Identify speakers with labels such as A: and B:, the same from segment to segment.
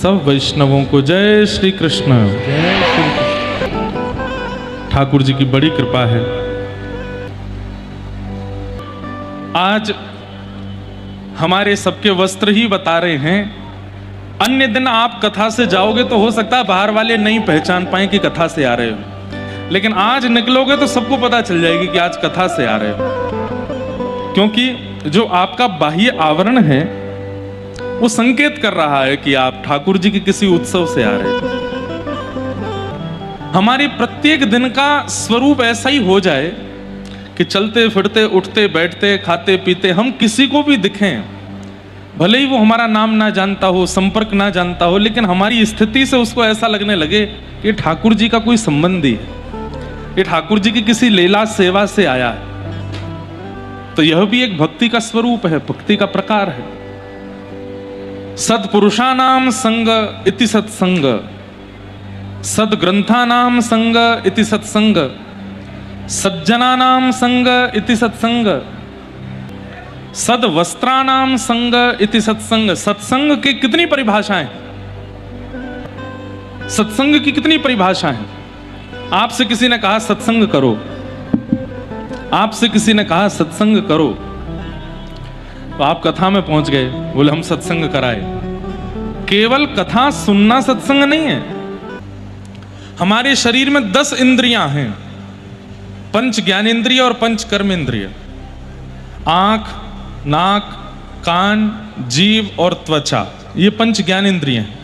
A: सब वैष्णवों को जय श्री कृष्ण।
B: जय श्री कृष्ण।
A: ठाकुर जी की बड़ी कृपा है। आज हमारे सबके वस्त्र ही बता रहे हैं। अन्य दिन आप कथा से जाओगे तो हो सकता है बाहर वाले नहीं पहचान पाए कि कथा से आ रहे हो, लेकिन आज निकलोगे तो सबको पता चल जाएगी कि आज कथा से आ रहे हो, क्योंकि जो आपका बाह्य आवरण है वो संकेत कर रहा है कि आप ठाकुर जी के किसी उत्सव से आ रहे हो। हमारे प्रत्येक दिन का स्वरूप ऐसा ही हो जाए कि चलते फिरते उठते बैठते खाते पीते हम किसी को भी दिखें, भले ही वो हमारा नाम ना जानता हो, संपर्क ना जानता हो, लेकिन हमारी स्थिति से उसको ऐसा लगने लगे कि ठाकुर जी का कोई संबंधी है, ये ठाकुर जी की किसी लीला सेवा से आया है। तो यह भी एक भक्ति का स्वरूप है, भक्ति का प्रकार है। सत्पुरुषानाम संग इति सत्संग, सद्ग्रंथानाम संग इति सत्संग, सज्जनानाम संग इति सत्संग, सद्वस्त्रानाम संग इति सत्संग। सत्संग की कितनी परिभाषाएं, सत्संग की कितनी परिभाषाएं। आपसे किसी ने कहा सत्संग करो, आपसे किसी ने कहा सत्संग करो, तो आप कथा में पहुंच गए, बोले हम सत्संग कराए। केवल कथा सुनना सत्संग नहीं है। हमारे शरीर में 10 इंद्रियां हैं, पंच ज्ञानेंद्रिय और पंच कर्मेंद्रिय। आंख, नाक, कान, जीव और त्वचा, ये पंच ज्ञानेंद्रिय हैं।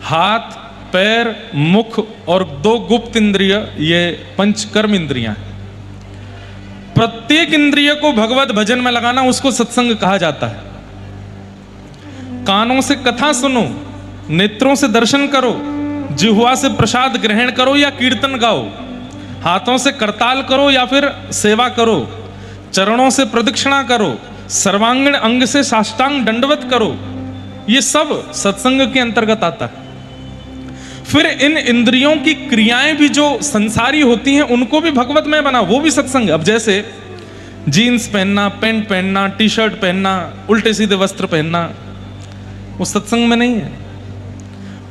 A: हाथ, पैर, मुख और 2 गुप्त इंद्रिय, ये पंच कर्म इंद्रियां हैं। प्रत्येक इंद्रिय को भगवत भजन में लगाना, उसको सत्संग कहा जाता है। कानों से कथा सुनो, नेत्रों से दर्शन करो, जिह्वा से प्रसाद ग्रहण करो या कीर्तन गाओ, हाथों से करताल करो या फिर सेवा करो, चरणों से प्रदक्षिणा करो, सर्वांगीण अंग से साष्टांग दंडवत करो, ये सब सत्संग के अंतर्गत आता है। फिर इन इंद्रियों की क्रियाएं भी जो संसारी होती हैं उनको भी भगवत में बना, वो भी सत्संग। अब जैसे जीन्स पहनना, पैंट पहनना, टी शर्ट पहनना, उल्टे सीधे वस्त्र पहनना, वो सत्संग में नहीं है।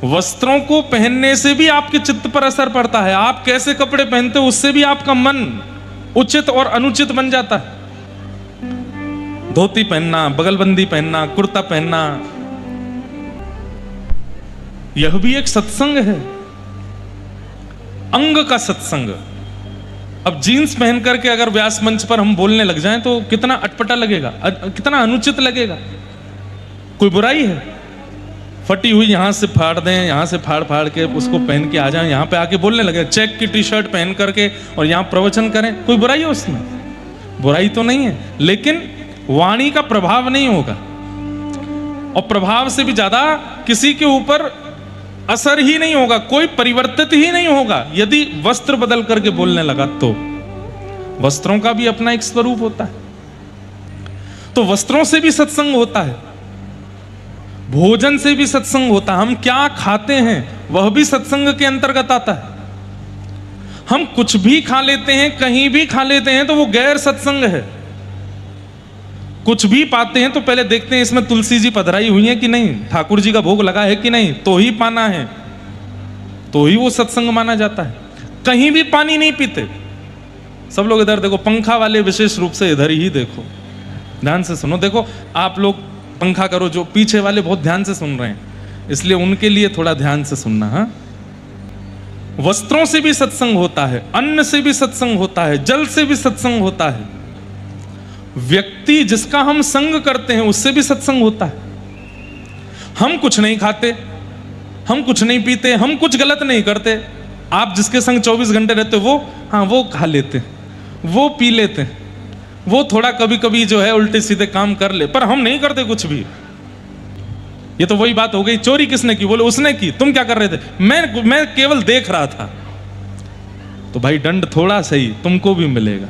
A: वस्त्रों को पहनने से भी आपके चित्त पर असर पड़ता है। आप कैसे कपड़े पहनते हो उससे भी आपका मन उचित और अनुचित बन जाता है। धोती पहनना, बगलबंदी पहनना, कुर्ता पहनना, यह भी एक सत्संग है, अंग का सत्संग। अब जीन्स पहन करके अगर व्यास मंच पर हम बोलने लग जाएं तो कितना अटपटा लगेगा, कितना अनुचित लगेगा। कोई बुराई है? फटी हुई यहां से फाड़ दें, यहां से फाड़ फाड़ के उसको पहन के आ जाएं, यहां पे आके बोलने लगे, चेक की टी शर्ट पहन करके और यहां प्रवचन करें, कोई बुराई है उसमें? बुराई तो नहीं है, लेकिन वाणी का प्रभाव नहीं होगा, और प्रभाव से भी ज्यादा किसी के ऊपर असर ही नहीं होगा, कोई परिवर्तित ही नहीं होगा यदि वस्त्र बदल करके बोलने लगा तो। वस्त्रों का भी अपना एक स्वरूप होता है, तो वस्त्रों से भी सत्संग होता है, भोजन से भी सत्संग होता है। हम क्या खाते हैं वह भी सत्संग के अंतर्गत आता है। हम कुछ भी खा लेते हैं, कहीं भी खा लेते हैं, तो वो गैर सत्संग है। कुछ भी पाते हैं तो पहले देखते हैं इसमें तुलसी जी पधराई हुई है कि नहीं, ठाकुर जी का भोग लगा है कि नहीं, तो ही पाना है, तो ही वो सत्संग माना जाता है। कहीं भी पानी नहीं पीते। सब लोग इधर देखो, पंखा वाले विशेष रूप से इधर ही देखो, ध्यान से सुनो। देखो आप लोग पंखा करो, जो पीछे वाले बहुत ध्यान से सुन रहे हैं, इसलिए उनके लिए थोड़ा ध्यान से सुनना। हाँ, वस्त्रों से भी सत्संग होता है, अन्न से भी सत्संग होता है, जल से भी सत्संग होता है, व्यक्ति जिसका हम संग करते हैं उससे भी सत्संग होता है। हम कुछ नहीं खाते, हम कुछ नहीं पीते, हम कुछ गलत नहीं करते, आप जिसके संग 24 घंटे रहते हो वो खा लेते, वो पी लेते, वो थोड़ा कभी कभी जो है उल्टे सीधे काम कर ले, पर हम नहीं करते कुछ भी। ये तो वही बात हो गई, चोरी किसने की? बोले उसने की। तुम क्या कर रहे थे? मैं केवल देख रहा था। तो भाई दंड थोड़ा सही तुमको भी मिलेगा।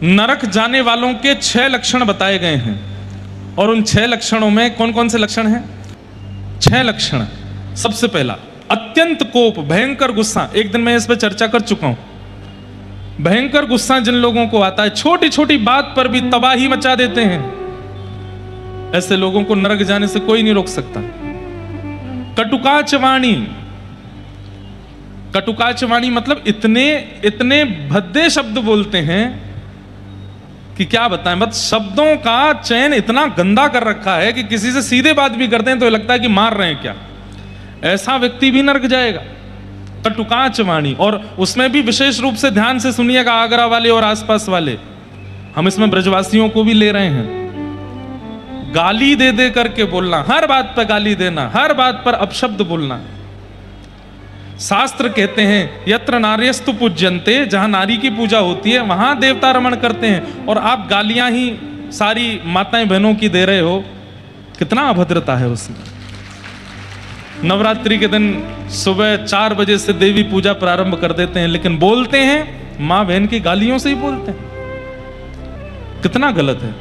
A: नरक जाने वालों के 6 लक्षण बताए गए हैं, और उन 6 लक्षणों में कौन कौन से लक्षण हैं? 6 लक्षण। सबसे पहला, अत्यंत कोप, भयंकर गुस्सा। एक दिन मैं इस पर चर्चा कर चुका हूं। भयंकर गुस्सा जिन लोगों को आता है, छोटी छोटी बात पर भी तबाही मचा देते हैं, ऐसे लोगों को नरक जाने से कोई नहीं रोक सकता। कटुकाच वाणी, कटुकाच वाणी मतलब इतने इतने भद्दे शब्द बोलते हैं कि क्या बताएं। बस शब्दों का चयन इतना गंदा कर रखा है कि किसी से सीधे बात भी करते हैं तो लगता है कि मार रहे हैं क्या। ऐसा व्यक्ति भी नरक जाएगा। कटुकाच वाणी, और उसमें भी विशेष रूप से ध्यान से सुनिएगा आगरा वाले और आसपास वाले, हम इसमें ब्रजवासियों को भी ले रहे हैं। गाली दे दे करके बोलना, हर बात पर गाली देना, हर बात पर अपशब्द बोलना। शास्त्र कहते हैं यत्र नार्यस्तु पूज्यन्ते, जहां नारी की पूजा होती है वहां देवता रमण करते हैं, और आप गालियां ही सारी माताएं बहनों की दे रहे हो। कितना अभद्रता है उसमें। नवरात्रि के दिन सुबह 4 बजे से देवी पूजा प्रारंभ कर देते हैं, लेकिन बोलते हैं मां बहन की गालियों से ही बोलते हैं। कितना गलत है।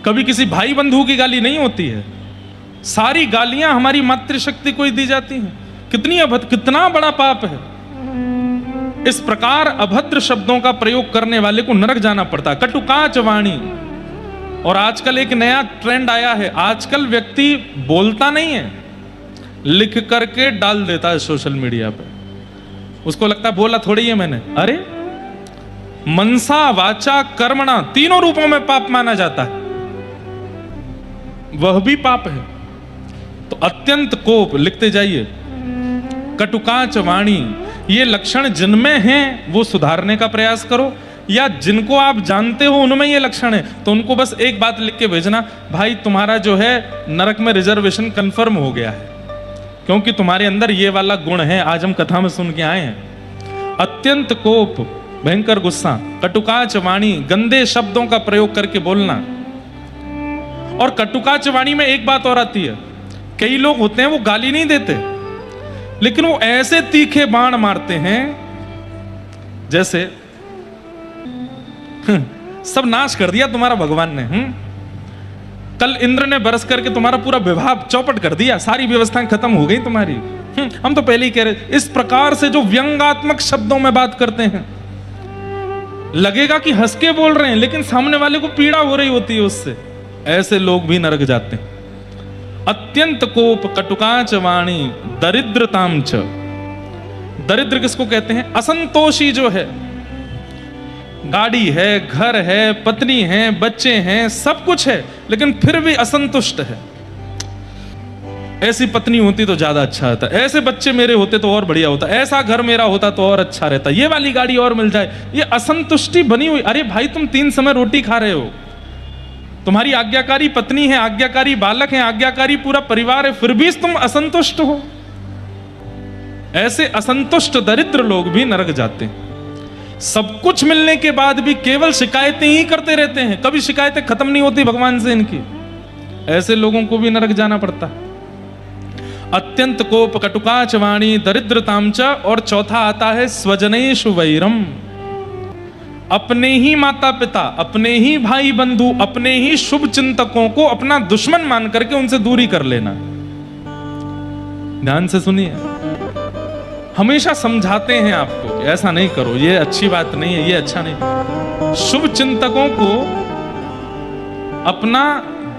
A: कभी किसी भाई बंधु की गाली नहीं होती है, सारी गालियां हमारी मातृशक्ति को ही दी जाती हैं। कितना बड़ा पाप है। इस प्रकार अभद्र शब्दों का प्रयोग करने वाले को नरक जाना पड़ता है। कटुकाच वाणी। और आजकल एक नया ट्रेंड आया है, आजकल व्यक्ति बोलता नहीं है, लिख करके डाल देता है सोशल मीडिया पे। उसको लगता है बोला थोड़ी है मैंने। अरे मनसा वाचा कर्मणा तीनों रूपों में पाप माना जाता है, वह भी पाप है। तो अत्यंत कोप, लिखते जाइए। कटुकाच वाणी, ये लक्षण जिनमें हैं वो सुधारने का प्रयास करो, या जिनको आप जानते हो उनमें ये लक्षण है तो उनको बस एक बात लिख के भेजना, भाई तुम्हारा जो है नरक में रिजर्वेशन कंफर्म हो गया है, क्योंकि तुम्हारे अंदर ये वाला गुण है। आज हम कथा में सुन के आए हैं। अत्यंत कोप, भयंकर गुस्सा, कटुकाच वाणी, गंदे शब्दों का प्रयोग करके बोलना। और कटुकाच वाणी में एक बात और आती है, कई लोग होते हैं वो गाली नहीं देते, लेकिन वो ऐसे तीखे बाण मारते हैं जैसे सब नाश कर दिया तुम्हारा भगवान ने। कल इंद्र ने बरस करके तुम्हारा पूरा विवाह चौपट कर दिया, सारी व्यवस्थाएं खत्म हो गई तुम्हारी। हम तो पहले ही कह रहे। इस प्रकार से जो व्यंग्यात्मक शब्दों में बात करते हैं, लगेगा कि हंस के बोल रहे हैं, लेकिन सामने वाले को पीड़ा हो रही होती है उससे। ऐसे लोग भी नरक जाते हैं। अत्यंत कोप, कटुकाच वाणी, दरिद्रताम च। दरिद्र किसको कहते हैं? असंतोषी जो है, गाड़ी है, घर है, पत्नी है, बच्चे हैं, सब कुछ है, लेकिन फिर भी असंतुष्ट है। ऐसी पत्नी होती तो ज्यादा अच्छा होता, ऐसे बच्चे मेरे होते तो और बढ़िया होता, ऐसा घर मेरा होता तो और अच्छा रहता, ये वाली गाड़ी और मिल जाए। ये असंतुष्टि बनी हुई। अरे भाई तुम 3 समय रोटी खा रहे हो, तुम्हारी आज्ञाकारी पत्नी है, आज्ञाकारी बालक है, आज्ञाकारी पूरा परिवार है, फिर भी तुम असंतुष्ट हो। ऐसे असंतुष्ट दरिद्र लोग भी नरक जाते हैं। सब कुछ मिलने के बाद भी केवल शिकायतें ही करते रहते हैं, कभी शिकायतें खत्म नहीं होती भगवान से इनकी। ऐसे लोगों को भी नरक जाना पड़ता है। अत्यंत कोप, कटुकाच वाणी, दरिद्रताम च। और चौथा आता है स्वजनेषु वैरम। अपने ही माता पिता, अपने ही भाई बंधु, अपने ही शुभ चिंतकों को अपना दुश्मन मान करके उनसे दूरी कर लेना। ध्यान से सुनिए, हमेशा समझाते हैं आपको कि ऐसा नहीं करो, ये अच्छी बात नहीं है, ये अच्छा नहीं। शुभ चिंतकों को अपना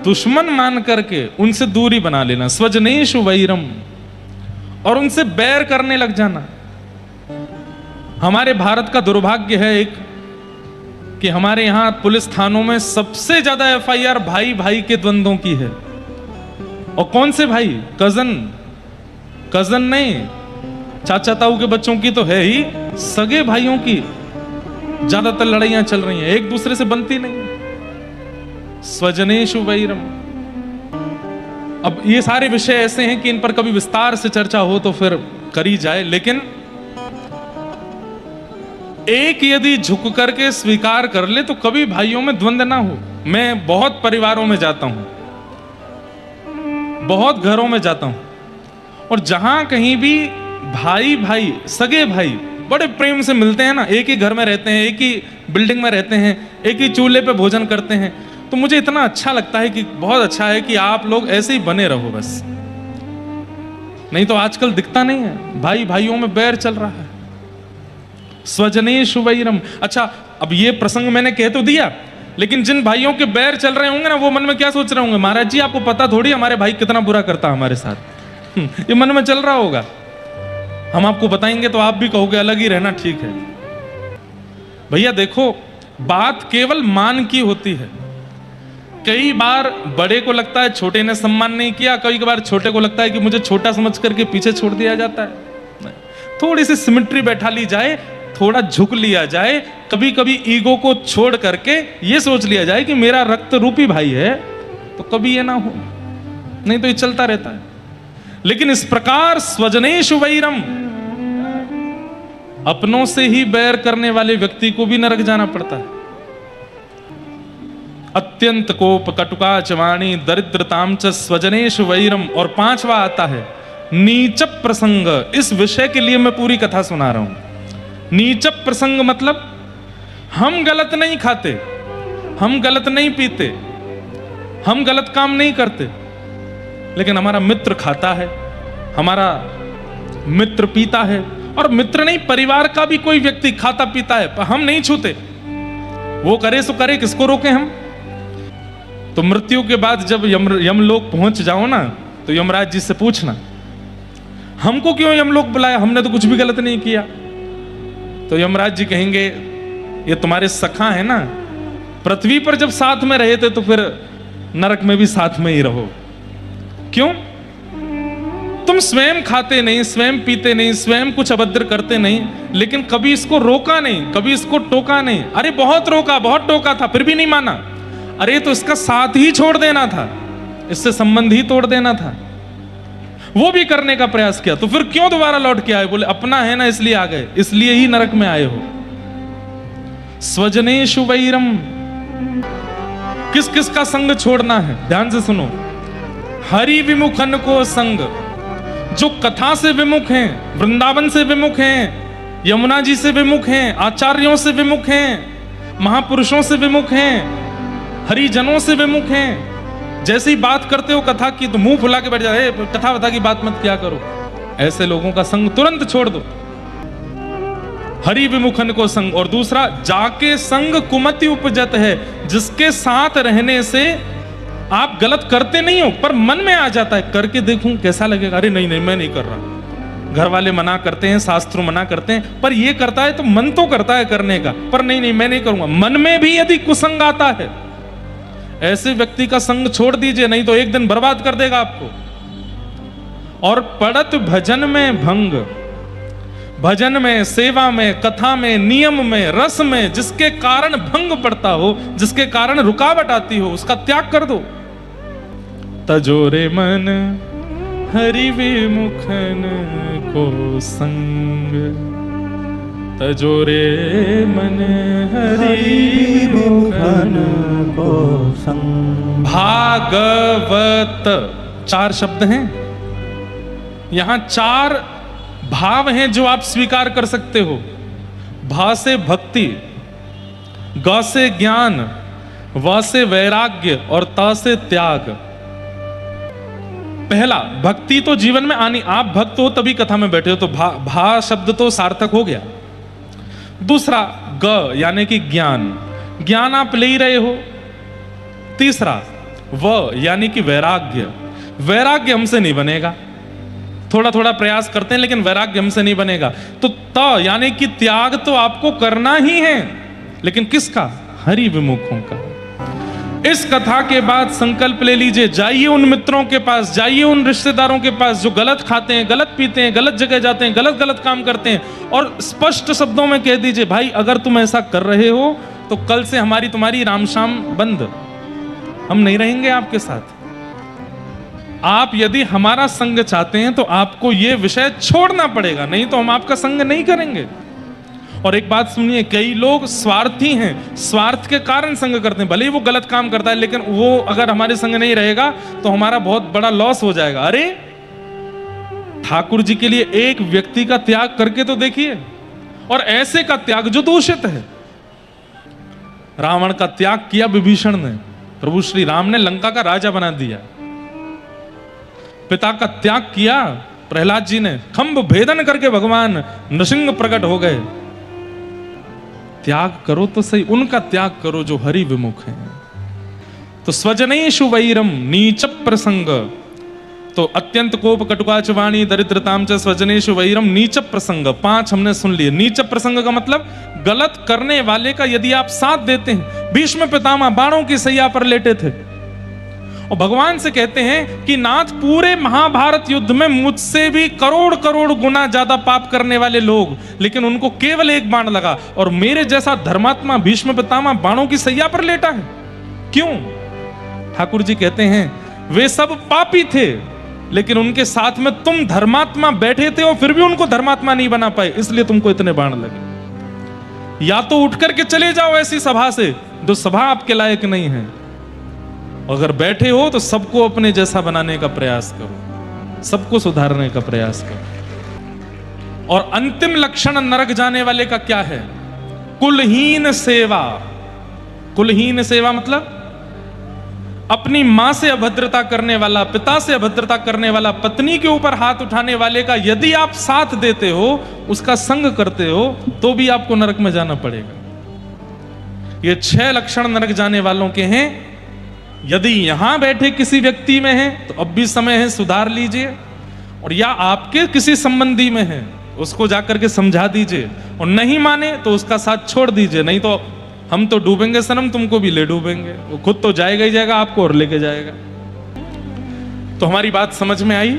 A: दुश्मन मान करके उनसे दूरी बना लेना, स्वजनेषु वैरम, और उनसे बैर करने लग जाना। हमारे भारत का दुर्भाग्य है एक कि हमारे यहां पुलिस थानों में सबसे ज्यादा FIR भाई भाई के द्वंद्वों की है। और कौन से भाई? कजन नहीं, चाचा ताऊ के बच्चों की तो है ही, सगे भाइयों की ज्यादातर लड़ाइयां चल रही हैं, एक दूसरे से बनती नहीं। स्वजनेषु वैरम। अब ये सारे विषय ऐसे हैं कि इन पर कभी विस्तार से चर्चा हो तो फिर करी जाए, लेकिन एक यदि झुक करके स्वीकार कर ले तो कभी भाइयों में द्वंद्व ना हो। मैं बहुत परिवारों में जाता हूं, बहुत घरों में जाता हूं, और जहां कहीं भी भाई भाई, सगे भाई बड़े प्रेम से मिलते हैं ना, एक ही घर में रहते हैं, एक ही बिल्डिंग में रहते हैं, एक ही चूल्हे पे भोजन करते हैं, तो मुझे इतना अच्छा लगता है कि बहुत अच्छा है कि आप लोग ऐसे ही बने रहो बस। नहीं तो आजकल दिखता नहीं है, भाई भाइयों में बैर चल रहा है। स्वजनेषु वैरम। अच्छा, अब ये प्रसंग मैंने कह तो दिया, लेकिन जिन भाइयों के बैर चल रहे होंगे ना, वो मन में क्या सोच रहे होंगे? महाराज जी आपको पता थोड़ी हमारे भाई कितना बुरा करता हमारे साथ, ये मन में चल रहा होगा। हम आपको बताएंगे तो आप भी कहोगे अलग ही रहना ठीक है। भैया देखो, बात केवल मान की होती है। कई बार बड़े को लगता है छोटे ने सम्मान नहीं किया, कई बार छोटे को लगता है कि मुझे छोटा समझ करके पीछे छोड़ दिया जाता है। थोड़ी सी सिमेट्री बैठा ली जाए, थोड़ा झुक लिया जाए, कभी कभी ईगो को छोड़ करके ये सोच लिया जाए कि मेरा रक्त रूपी भाई है, तो कभी ये ना हो, नहीं तो ये चलता रहता है। लेकिन इस प्रकार स्वजनेषु वैरम, अपनों से ही बैर करने वाले व्यक्ति को भी नरक जाना पड़ता है। अत्यंत कोप कटुकाच वाणी दरिद्रताम च स्वजनेषु वैरम। और पांचवा आता है नीच प्रसंग। इस विषय के लिए मैं पूरी कथा सुना रहा हूं। नीच प्रसंग मतलब हम गलत नहीं खाते, हम गलत नहीं पीते, हम गलत काम नहीं करते, लेकिन हमारा मित्र खाता है, हमारा मित्र पीता है, और मित्र नहीं परिवार का भी कोई व्यक्ति खाता पीता है, पर हम नहीं छूते। वो करे सो करे, किसको रोके हम। तो मृत्यु के बाद जब यमलोक पहुंच जाओ ना, तो यमराज जी से पूछना हमको क्यों यमलोक बुलाया, हमने तो कुछ भी गलत नहीं किया। तो यमराज जी कहेंगे ये तुम्हारे सखा है ना, पृथ्वी पर जब साथ में रहे थे तो फिर नरक में भी साथ में ही रहो। क्यों? तुम स्वयं खाते नहीं, स्वयं पीते नहीं, स्वयं कुछ अभद्र करते नहीं, लेकिन कभी इसको रोका नहीं, कभी इसको टोका नहीं। अरे बहुत रोका, बहुत टोका था, फिर भी नहीं माना। अरे तो इसका साथ ही छोड़ देना था, इससे संबंध ही तोड़ देना था, वो भी करने का प्रयास किया, तो फिर क्यों दोबारा लौट के आए? बोले अपना है ना इसलिए आ गए, इसलिए ही नरक में आए हो। स्वजनेषु वैरम। किस किस का संग छोड़ना है, ध्यान से सुनो। हरि विमुखन को संग, जो कथा से विमुख हैं, वृंदावन से विमुख हैं, यमुना जी से विमुख हैं, आचार्यों से विमुख हैं, महापुरुषों से विमुख हैं, हरिजनों से विमुख हैं। जैसे ही बात करते हो कथा की तो मुंह फुला के बैठ जाए, कथा वथा की बात मत किया करो। ऐसे लोगों का संग तुरंत छोड़ दो। हरि विमुखन को संग। और दूसरा, जाके संग कुमति उपजत है, जिसके साथ रहने से आप गलत करते नहीं हो पर मन में आ जाता है, करके देखूं कैसा लगेगा। अरे नहीं नहीं मैं नहीं कर रहा। घर वाले मना करते हैं, शास्त्र मना करते हैं, पर ये करता है तो मन तो करता है करने का, पर नहीं नहीं मैं नहीं करूंगा। मन में भी यदि कुसंग आता है, ऐसे व्यक्ति का संग छोड़ दीजिए, नहीं तो एक दिन बर्बाद कर देगा आपको। और पड़त भजन में भंग, भजन में, सेवा में, कथा में, नियम में, रस में जिसके कारण भंग पड़ता हो, जिसके कारण रुकावट आती हो, उसका त्याग कर दो। तजोरे मन हरि विमुखन को संग, तजोरे मन हरि विमुखन को संग। भागवत 4 शब्द हैं, यहां 4 भाव हैं जो आप स्वीकार कर सकते हो। भा से भक्ति, ग से ज्ञान, व से वैराग्य और त से त्याग। पहला, भक्ति तो जीवन में आनी, आप भक्त हो तभी कथा में बैठे हो, तो भा शब्द तो सार्थक हो गया। दूसरा, ग यानी कि ज्ञान, ज्ञान आप ले ही रहे हो। तीसरा, व यानी कि वैराग्य, वैराग्य हमसे नहीं बनेगा, थोड़ा थोड़ा प्रयास करते हैं लेकिन वैराग्य हमसे नहीं बनेगा। तो त यानी कि त्याग तो आपको करना ही है, लेकिन किसका? हरि विमुखों का। इस कथा के बाद संकल्प ले लीजिए, जाइए उन मित्रों के पास, जाइए उन रिश्तेदारों के पास जो गलत खाते हैं, गलत पीते हैं, गलत जगह जाते हैं, गलत गलत काम करते हैं, और स्पष्ट शब्दों में कह दीजिए, भाई अगर तुम ऐसा कर रहे हो तो कल से हमारी तुम्हारी राम शाम बंद, हम नहीं रहेंगे आपके साथ। आप यदि हमारा संग चाहते हैं तो आपको यह विषय छोड़ना पड़ेगा, नहीं तो हम आपका संग नहीं करेंगे। और एक बात सुनिए, कई लोग स्वार्थी हैं, स्वार्थ के कारण संग करते हैं, भले ही वो गलत काम करता है, लेकिन वो अगर हमारे संग नहीं रहेगा तो हमारा बहुत बड़ा लॉस हो जाएगा। अरे ठाकुर जी के लिए एक व्यक्ति का त्याग करके तो देखिए, और ऐसे का त्याग जो दूषित है। रावण का त्याग किया विभीषण ने, प्रभु श्री राम ने लंका का राजा बना दिया। पिता का त्याग किया प्रहलाद जी ने, खंभ भेदन करके भगवान नृसिंह प्रकट हो गए। त्याग करो तो सही, उनका त्याग करो जो हरि विमुख हैं। तो स्वजनेषु वैरम नीच प्रसंग, तो अत्यंत कोप, कटुकाच वाणी, दरिद्रताम च स्वजनेषु वैरम, नीच प्रसंग। 5 हमने सुन लिए। नीच प्रसंग का मतलब गलत करने वाले का यदि आप साथ देते हैं। भीष्म पितामह बाणों की सैया पर लेटे थे और भगवान से कहते हैं कि नाथ, पूरे महाभारत युद्ध में मुझसे भी करोड़ करोड़ गुना ज्यादा पाप करने वाले लोग, लेकिन उनको केवल एक बाण लगा, और मेरे जैसा धर्मात्मा भीष्म पितामह बाणों की सैया पर लेटा है। क्यों? ठाकुर जी कहते हैं वे सब पापी थे, लेकिन उनके साथ में तुम धर्मात्मा बैठे थे और फिर भी उनको धर्मात्मा नहीं बना पाए, इसलिए तुमको इतने बाण लगे। या तो उठ करके चले जाओ ऐसी सभा से जो सभा आपके लायक नहीं है, अगर बैठे हो तो सबको अपने जैसा बनाने का प्रयास करो, सबको सुधारने का प्रयास करो। और अंतिम लक्षण नरक जाने वाले का क्या है? कुलहीन सेवा। कुलहीन सेवा मतलब अपनी मां से अभद्रता करने वाला, पिता से अभद्रता करने वाला, पत्नी के ऊपर हाथ उठाने वाले का यदि आप साथ देते हो, उसका संग करते हो, तो भी आपको नरक में जाना पड़ेगा। ये 6 लक्षण नरक जाने वालों के हैं। यदि यहां बैठे किसी व्यक्ति में है तो अब भी समय है, सुधार लीजिए। और या आपके किसी संबंधी में है, उसको जाकर के समझा दीजिए, और नहीं माने तो उसका साथ छोड़ दीजिए। नहीं तो हम तो डूबेंगे सनम, तुमको भी ले डूबेंगे। वो खुद तो जाएगा ही जाएगा, आपको और लेके जाएगा। तो हमारी बात समझ में आई?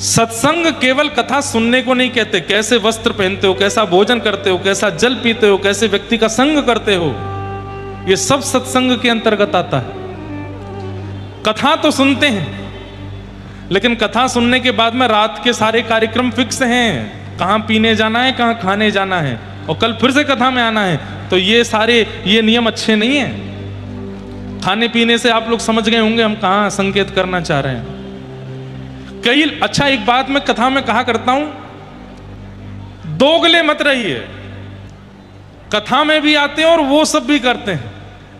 A: सत्संग केवल कथा सुनने को नहीं कहते। कैसे वस्त्र पहनते हो, कैसा भोजन करते हो, कैसा जल पीते हो, कैसे व्यक्ति का संग करते हो, ये सब सत्संग के अंतर्गत आता है। कथा तो सुनते हैं, लेकिन कथा सुनने के बाद में रात के सारे कार्यक्रम फिक्स हैं, कहां पीने जाना है, कहां खाने जाना है, और कल फिर से कथा में आना है। तो ये नियम अच्छे नहीं हैं। खाने पीने से आप लोग समझ गए होंगे हम कहां संकेत करना चाह रहे हैं। अच्छा, एक बात मैं कथा में कहा करता हूं, दोगले मत रहिए। कथा में भी आते हैं और वो सब भी करते हैं।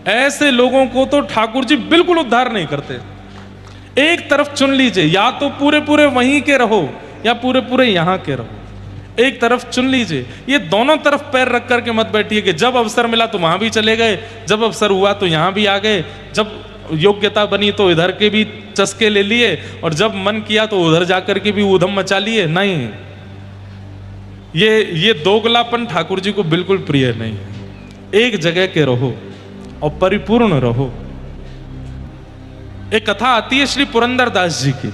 A: ऐसे लोगों को तो ठाकुर जी बिल्कुल उद्धार नहीं करते। एक तरफ चुन लीजिए, या तो पूरे पूरे वहीं के रहो या पूरे पूरे यहां के रहो। एक तरफ चुन लीजिए। ये दोनों तरफ पैर रख करके मत बैठिए कि जब अवसर मिला तो वहां भी चले गए, जब अवसर हुआ तो यहां भी आ गए, जब योग्यता बनी तो इधर के भी चस्के ले लिए, और जब मन किया तो उधर जाकर के भी ऊधम मचा लिए। नहीं, ये दोगलापन ठाकुर जी को बिल्कुल प्रिय नहीं है। एक जगह के रहो और परिपूर्ण रहो। एक कथा आती है श्री पुरंदरदास जी की।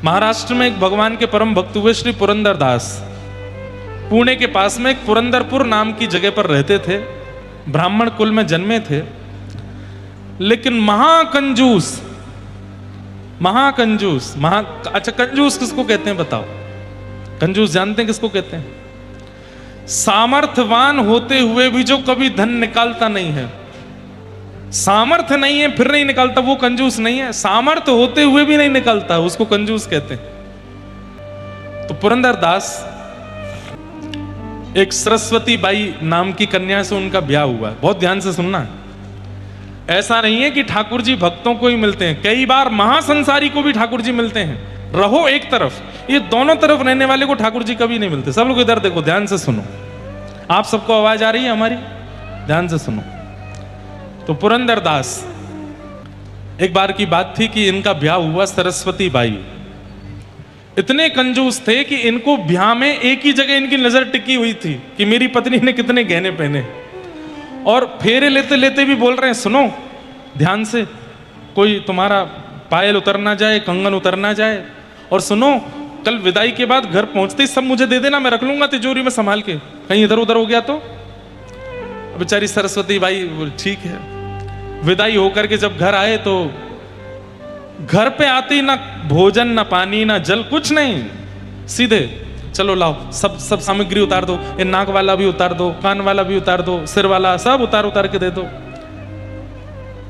A: महाराष्ट्र में एक भगवान के परम भक्त हुए श्री पुरंदरदास। पुणे के पास में एक पुरंदरपुर नाम की जगह पर रहते थे। ब्राह्मण कुल में जन्मे थे, लेकिन महाकंजूस। अच्छा, कंजूस किसको कहते हैं बताओ? कंजूस जानते हैं किसको कहते हैं? सामर्थ्यवान होते हुए भी जो कभी धन निकालता नहीं है। सामर्थ्य नहीं है फिर नहीं निकालता, वो कंजूस नहीं है। सामर्थ्य होते हुए भी नहीं निकालता, उसको कंजूस कहते हैं। तो पुरंदरदास, एक सरस्वती बाई नाम की कन्या से उनका ब्याह हुआ। बहुत ध्यान से सुनना है। ऐसा नहीं है कि ठाकुर जी भक्तों को ही मिलते हैं, कई बार महासंसारी को भी ठाकुर जी मिलते हैं। रहो एक तरफ, ये दोनों तरफ रहने वाले को ठाकुर जी कभी नहीं मिलते। सब लोग इधर देखो, ध्यान से सुनो। आप सबको आवाज आ रही है हमारी? ध्यान से सुनो। तो पुरंदरदास, एक बार की बात थी कि इनका ब्याह हुआ। सरस्वती बाई इतने कंजूस थे कि इनको ब्याह में एक ही जगह इनकी नजर टिकी हुई थी कि मेरी पत्नी ने कितने गहने पहने, और फेरे लेते लेते भी बोल रहे हैं, सुनो ध्यान से, कोई तुम्हारा पायल उतर ना जाए, कंगन उतर ना जाए, और सुनो कल विदाई के बाद घर पहुंचते ही सब मुझे दे देना, मैं रख लूंगा तिजोरी में संभाल के, कहीं इधर उधर हो गया तो। बेचारी सरस्वती बाई ठीक है। विदाई होकर के जब घर आए तो घर पे आते ही ना भोजन, ना पानी, ना जल, कुछ नहीं, सीधे चलो लाओ सब सामग्री उतार दो, ये नाक वाला भी उतार दो, कान वाला भी उतार दो, सिर वाला सब उतार के दे दो।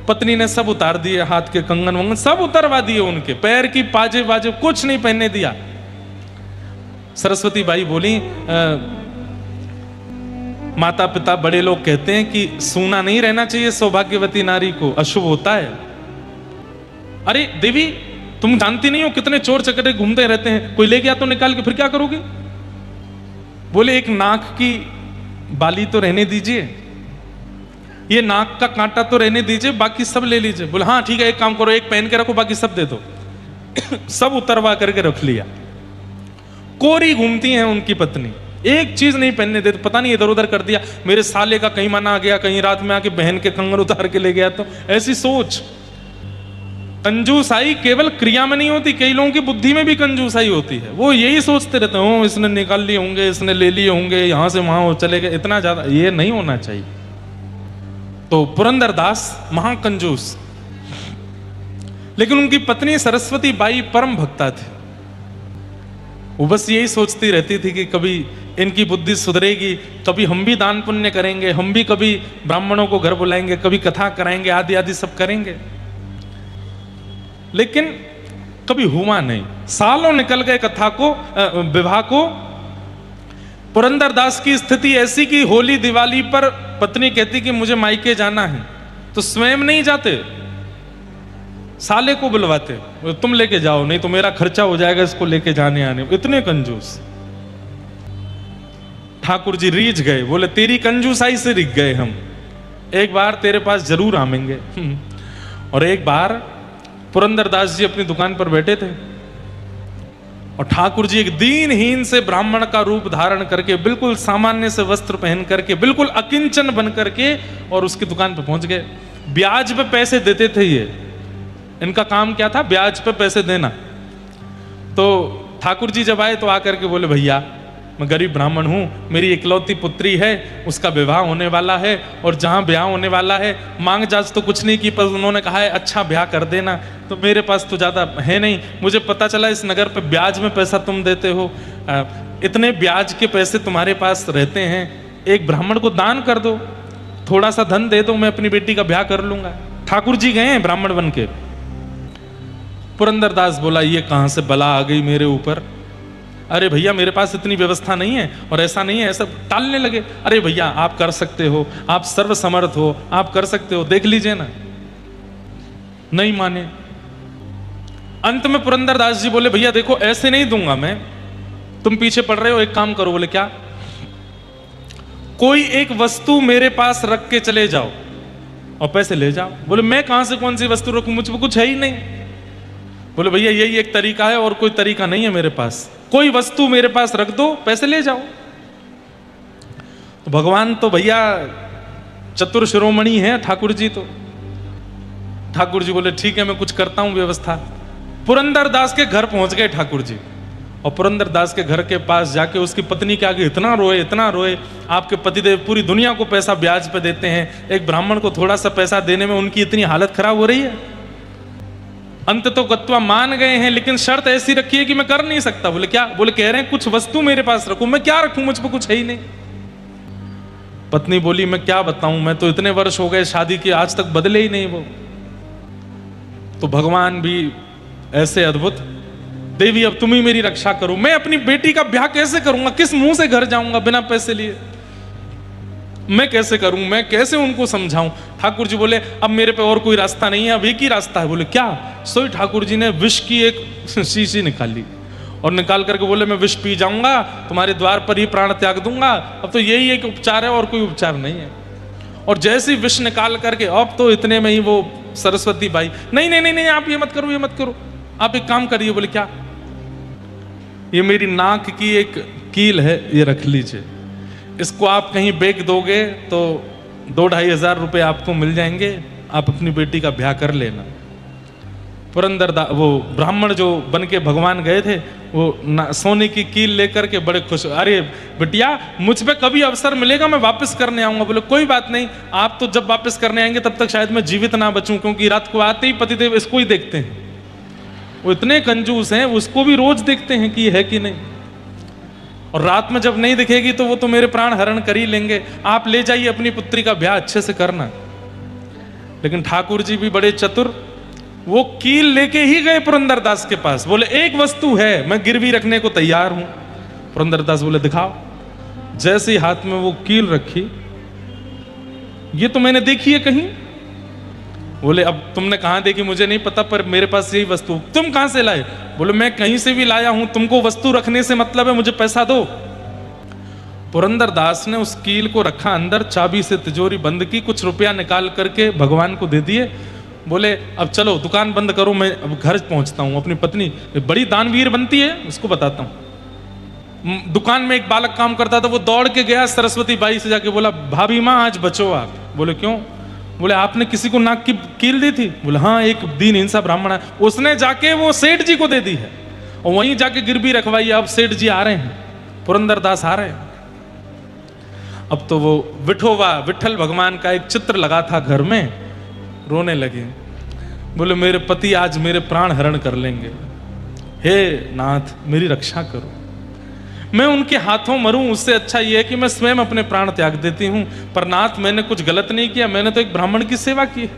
A: पत्नी ने सब उतार दिए, हाथ के कंगन वंगन सब उतरवा दिए, उनके पैर की पाजे वाजे कुछ नहीं पहनने दिया। सरस्वती बाई बोली, माता पिता बड़े लोग कहते हैं कि सूना नहीं रहना चाहिए सौभाग्यवती नारी को, अशुभ होता है। अरे देवी, तुम जानती नहीं हो कितने चोर चकरे घूमते रहते हैं, कोई ले गया तो निकाल के फिर क्या करोगे? बोले एक नाक की बाली तो रहने दीजिए, ये नाक का कांटा तो रहने दीजिए, बाकी सब ले लीजिए। बोले हाँ ठीक है, एक काम करो, एक पहन के रखो, बाकी सब दे दो। सब उतरवा करके रख लिया। कोरी घूमती हैं उनकी पत्नी, एक चीज नहीं पहनने देती, पता नहीं इधर उधर कर दिया, मेरे साले का कहीं मना आ गया, कहीं रात में आके बहन के कंगन उतार के ले गया, तो ऐसी सोच। कंजूसाई केवल क्रिया में नहीं होती, कई लोगों की बुद्धि में भी कंजूसाई होती है। वो यही सोचते रहते हैं, इसने निकाल लिए होंगे, इसने ले लिए होंगे, यहां से वहां चले गए, इतना ज्यादा ये नहीं होना चाहिए। तो पुरंदरदास महाकंजूस, लेकिन उनकी पत्नी सरस्वती बाई परम भक्ता थी। वो बस यही सोचती रहती थी कि कभी इनकी बुद्धि सुधरेगी, कभी हम भी दान पुण्य करेंगे, हम भी कभी ब्राह्मणों को घर बुलाएंगे, कभी कथा कराएंगे, आदि आदि सब करेंगे। लेकिन कभी हुआ नहीं। सालों निकल गए कथा को, विवाह को। पुरंदरदास की स्थिति ऐसी कि होली दिवाली पर पत्नी कहती कि मुझे मायके जाना है, तो स्वयं नहीं जाते, साले को बुलवाते, तुम लेके जाओ, नहीं तो मेरा खर्चा हो जाएगा इसको लेके जाने आने। इतने कंजूस। ठाकुर जी रीझ गए, बोले तेरी कंजूसाई से रिझ गए हम, एक बार तेरे पास जरूर आवेंगे। और एक बार पुरंदरदास जी अपनी दुकान पर बैठे थे और ठाकुर जी एक दीनहीन से ब्राह्मण का रूप धारण करके, बिल्कुल सामान्य से वस्त्र पहन करके, बिल्कुल अकिंचन बन करके और उसकी दुकान पर पहुंच गए। ब्याज पे पैसे देते थे ये, इनका काम क्या था, ब्याज पे पैसे देना। तो ठाकुर जी जब आए तो आकर के बोले, भैया मैं गरीब ब्राह्मण हूँ, मेरी इकलौती पुत्री है, उसका विवाह होने वाला है, और जहाँ ब्याह होने वाला है मांग जाज तो कुछ नहीं की, पर उन्होंने कहा है अच्छा ब्याह कर देना, तो मेरे पास तो ज़्यादा है नहीं, मुझे पता चला इस नगर पे ब्याज में पैसा तुम देते हो, इतने ब्याज के पैसे तुम्हारे पास रहते हैं, एक ब्राह्मण को दान कर दो, थोड़ा सा धन दे दो, मैं अपनी बेटी का ब्याह कर लूँगा। ठाकुर जी गए हैं ब्राह्मण बन के। पुरंदरदास बोला, ये कहाँ से बला आ गई मेरे ऊपर, अरे भैया मेरे पास इतनी व्यवस्था नहीं है, और ऐसा नहीं है, ऐसा टालने लगे। अरे भैया आप कर सकते हो, आप सर्वसमर्थ हो, आप कर सकते हो, देख लीजिए ना। नहीं माने। अंत में पुरंदरदास जी बोले, भैया देखो ऐसे नहीं दूंगा मैं, तुम पीछे पड़ रहे हो, एक काम करो। बोले क्या? कोई एक वस्तु मेरे पास रख के चले जाओ और पैसे ले जाओ। बोले मैं कहां से कौन सी वस्तु रखूं, मुझ पर कुछ है ही नहीं। बोले भैया यही एक तरीका है, और कोई तरीका नहीं है मेरे पास, कोई वस्तु मेरे पास रख दो, पैसे ले जाओ। तो भगवान तो भैया चतुर शिरोमणि है ठाकुर जी। तो ठाकुर जी बोले ठीक है मैं कुछ करता हूं व्यवस्था। पुरंदरदास के घर पहुंच गए ठाकुर जी, और पुरंदरदास के घर के पास जाके उसकी पत्नी के आगे इतना रोए, इतना रोए, आपके पतिदेव पूरी दुनिया को पैसा ब्याज पे देते हैं, एक ब्राह्मण को थोड़ा सा पैसा देने में उनकी इतनी हालत खराब हो रही है। अंत तो गत्वा मान गए हैं, लेकिन शर्त ऐसी रखी है कि मैं कर नहीं सकता। बोले क्या? बोले कह रहे हैं कुछ वस्तु मेरे पास रखूं। मैं क्या रखूं, मुझ पर कुछ है ही नहीं। पत्नी बोली मैं क्या बताऊं, मैं तो इतने वर्ष हो गए शादी के, आज तक बदले ही नहीं वो। तो भगवान भी ऐसे अद्भुत, देवी अब तुम ही मेरी रक्षा करो, मैं अपनी बेटी का ब्याह कैसे करूंगा, किस मुंह से घर जाऊंगा बिना पैसे लिए, मैं कैसे करूं, मैं कैसे उनको समझाऊं। ठाकुर जी बोले अब मेरे पे और कोई रास्ता नहीं है, अब एक ही रास्ता है। बोले क्या? सोई ठाकुर जी ने विष की एक शीशी निकाली और निकाल करके बोले मैं विष पी जाऊंगा, तुम्हारे द्वार पर ही प्राण त्याग दूंगा, अब तो यही एक उपचार है और कोई उपचार नहीं है। और जैसे ही विष निकाल करके, अब तो इतने में ही वो सरस्वती बाई, नहीं नहीं नहीं नहीं आप ये मत करो, ये मत करो, आप एक काम करिए। बोले क्या? ये मेरी नाक की एक कील है, ये रख लीजिए, इसको आप कहीं बेच दोगे तो 2-2.5 हज़ार रुपये आपको मिल जाएंगे, आप अपनी बेटी का ब्याह कर लेना। पुरंदरदास वो ब्राह्मण जो बन के भगवान गए थे, वो सोने की कील लेकर के बड़े खुश, अरे बिटिया मुझ पे कभी अवसर मिलेगा मैं वापस करने आऊंगा। बोले कोई बात नहीं, आप तो जब वापस करने आएंगे तब तक शायद मैं जीवित ना बचूं, क्योंकि रात को आते ही पतिदेव इसको ही देखते हैं, वो इतने कंजूस हैं, उसको भी रोज देखते हैं कि है कि नहीं, और रात में जब नहीं दिखेगी तो वो तो मेरे प्राण हरण कर ही लेंगे। आप ले जाइए अपनी पुत्री का ब्याह अच्छे से करना। लेकिन ठाकुर जी भी बड़े चतुर, वो कील लेके ही गए पुरंदरदास के पास। बोले एक वस्तु है, मैं गिरवी रखने को तैयार हूं। पुरंदरदास बोले दिखाओ। जैसे ही हाथ में वो कील रखी, ये तो मैंने देखी है कहीं। बोले अब तुमने कहां देखी मुझे नहीं पता, पर मेरे पास यही वस्तु, तुम कहां से लाए? बोले मैं कहीं से भी लाया हूं, तुमको वस्तु रखने से मतलब है, मुझे पैसा दो। पुरंदरदास ने उस कील को रखा अंदर, चाबी से तिजोरी बंद की, कुछ रुपया निकाल करके भगवान को दे दिए, बोले अब चलो दुकान बंद करो, मैं अब घर पहुंचता हूं। अपनी पत्नी बड़ी दानवीर बनती है, उसको बताता हूं। दुकान में एक बालक काम करता था, वो दौड़ के गया सरस्वती बाई से जाके बोला, भाभी माँ आज बचो आप। बोले क्यों? बोले आपने किसी को नाक की कील दी थी। बोले हाँ, एक दीन हिंसा ब्राह्मण है, उसने जाके वो सेठ जी को दे दी है और वहीं जाके गिरवी रखवाई। अब सेठ जी आ रहे हैं, पुरंदरदास आ रहे हैं। अब तो वो विठोबा विठल भगवान का एक चित्र लगा था घर में, रोने लगे। बोले मेरे पति आज मेरे प्राण हरण कर लेंगे, हे नाथ मेरी रक्षा करो, मैं उनके हाथों मरूं, उससे अच्छा यह है कि मैं स्वयं अपने प्राण त्याग देती हूं। पर नाथ मैंने कुछ गलत नहीं किया, मैंने तो एक ब्राह्मण की सेवा की।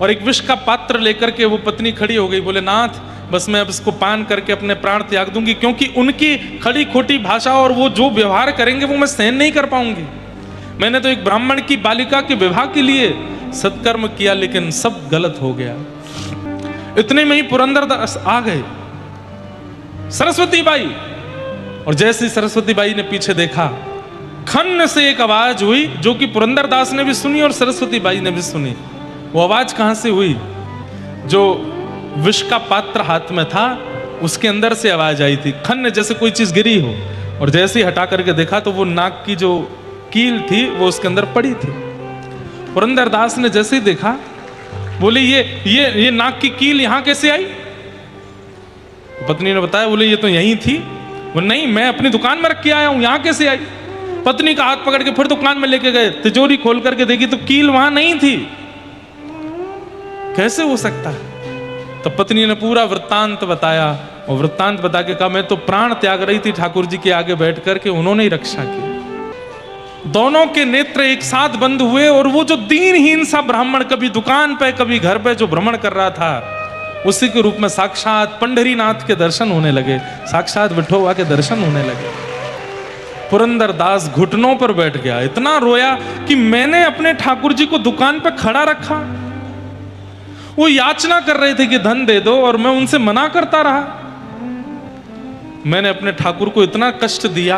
A: और एक विष का पात्र लेकर के वो पत्नी खड़ी हो गई। बोले नाथ बस मैं अब इसको पान करके अपने प्राण त्याग दूंगी, क्योंकि उनकी खड़ी खोटी भाषा और वो जो व्यवहार करेंगे वो मैं सहन नहीं कर पाऊंगी। मैंने तो एक ब्राह्मण की बालिका के विवाह के लिए सत्कर्म किया, लेकिन सब गलत हो गया। इतने में ही पुरंदरदास आ गए, सरस्वती बाई। और जैसे सरस्वती बाई ने पीछे देखा, खन्न से एक आवाज हुई जो कि पुरंदरदास ने भी सुनी और सरस्वती बाई ने भी सुनी। वो आवाज कहां से हुई? जो विष का पात्र हाथ में था उसके अंदर से आवाज आई थी, खन्न जैसे कोई चीज गिरी हो। और जैसे ही हटा करके देखा तो वो नाक की जो कील थी वो उसके अंदर पड़ी थी। पुरंदरदास ने जैसे ही देखा, बोले ये नाक की कील यहां कैसे आई? पत्नी ने बताया, बोले ये तो यहीं थी। वो नहीं, मैं अपनी दुकान में रख के आया हूं, यहां कैसे आई? पत्नी का हाथ पकड़ के फिर दुकान में लेके गए, तिजोरी खोल करके देखी तो कील वहां नहीं थी। कैसे हो सकता है? तो पत्नी ने पूरा वृत्तांत बताया और वृत्तांत बता के कहा, मैं तो प्राण त्याग रही थी ठाकुर जी के आगे बैठ करके, उन्होंने ही रक्षा की। दोनों के नेत्र एक साथ बंद हुए और वो जो दीनहीन सा ब्राह्मण कभी दुकान पे कभी घर पे जो भ्रमण कर रहा था, उसी के रूप में साक्षात पंढरीनाथ के दर्शन होने लगे, साक्षात विठोबा के दर्शन होने लगे। पुरंदरदास घुटनों पर बैठ गया, इतना रोया कि मैंने अपने ठाकुर जी को दुकान पे खड़ा रखा, वो याचना कर रहे थे कि धन दे दो और मैं उनसे मना करता रहा। मैंने अपने ठाकुर को इतना कष्ट दिया,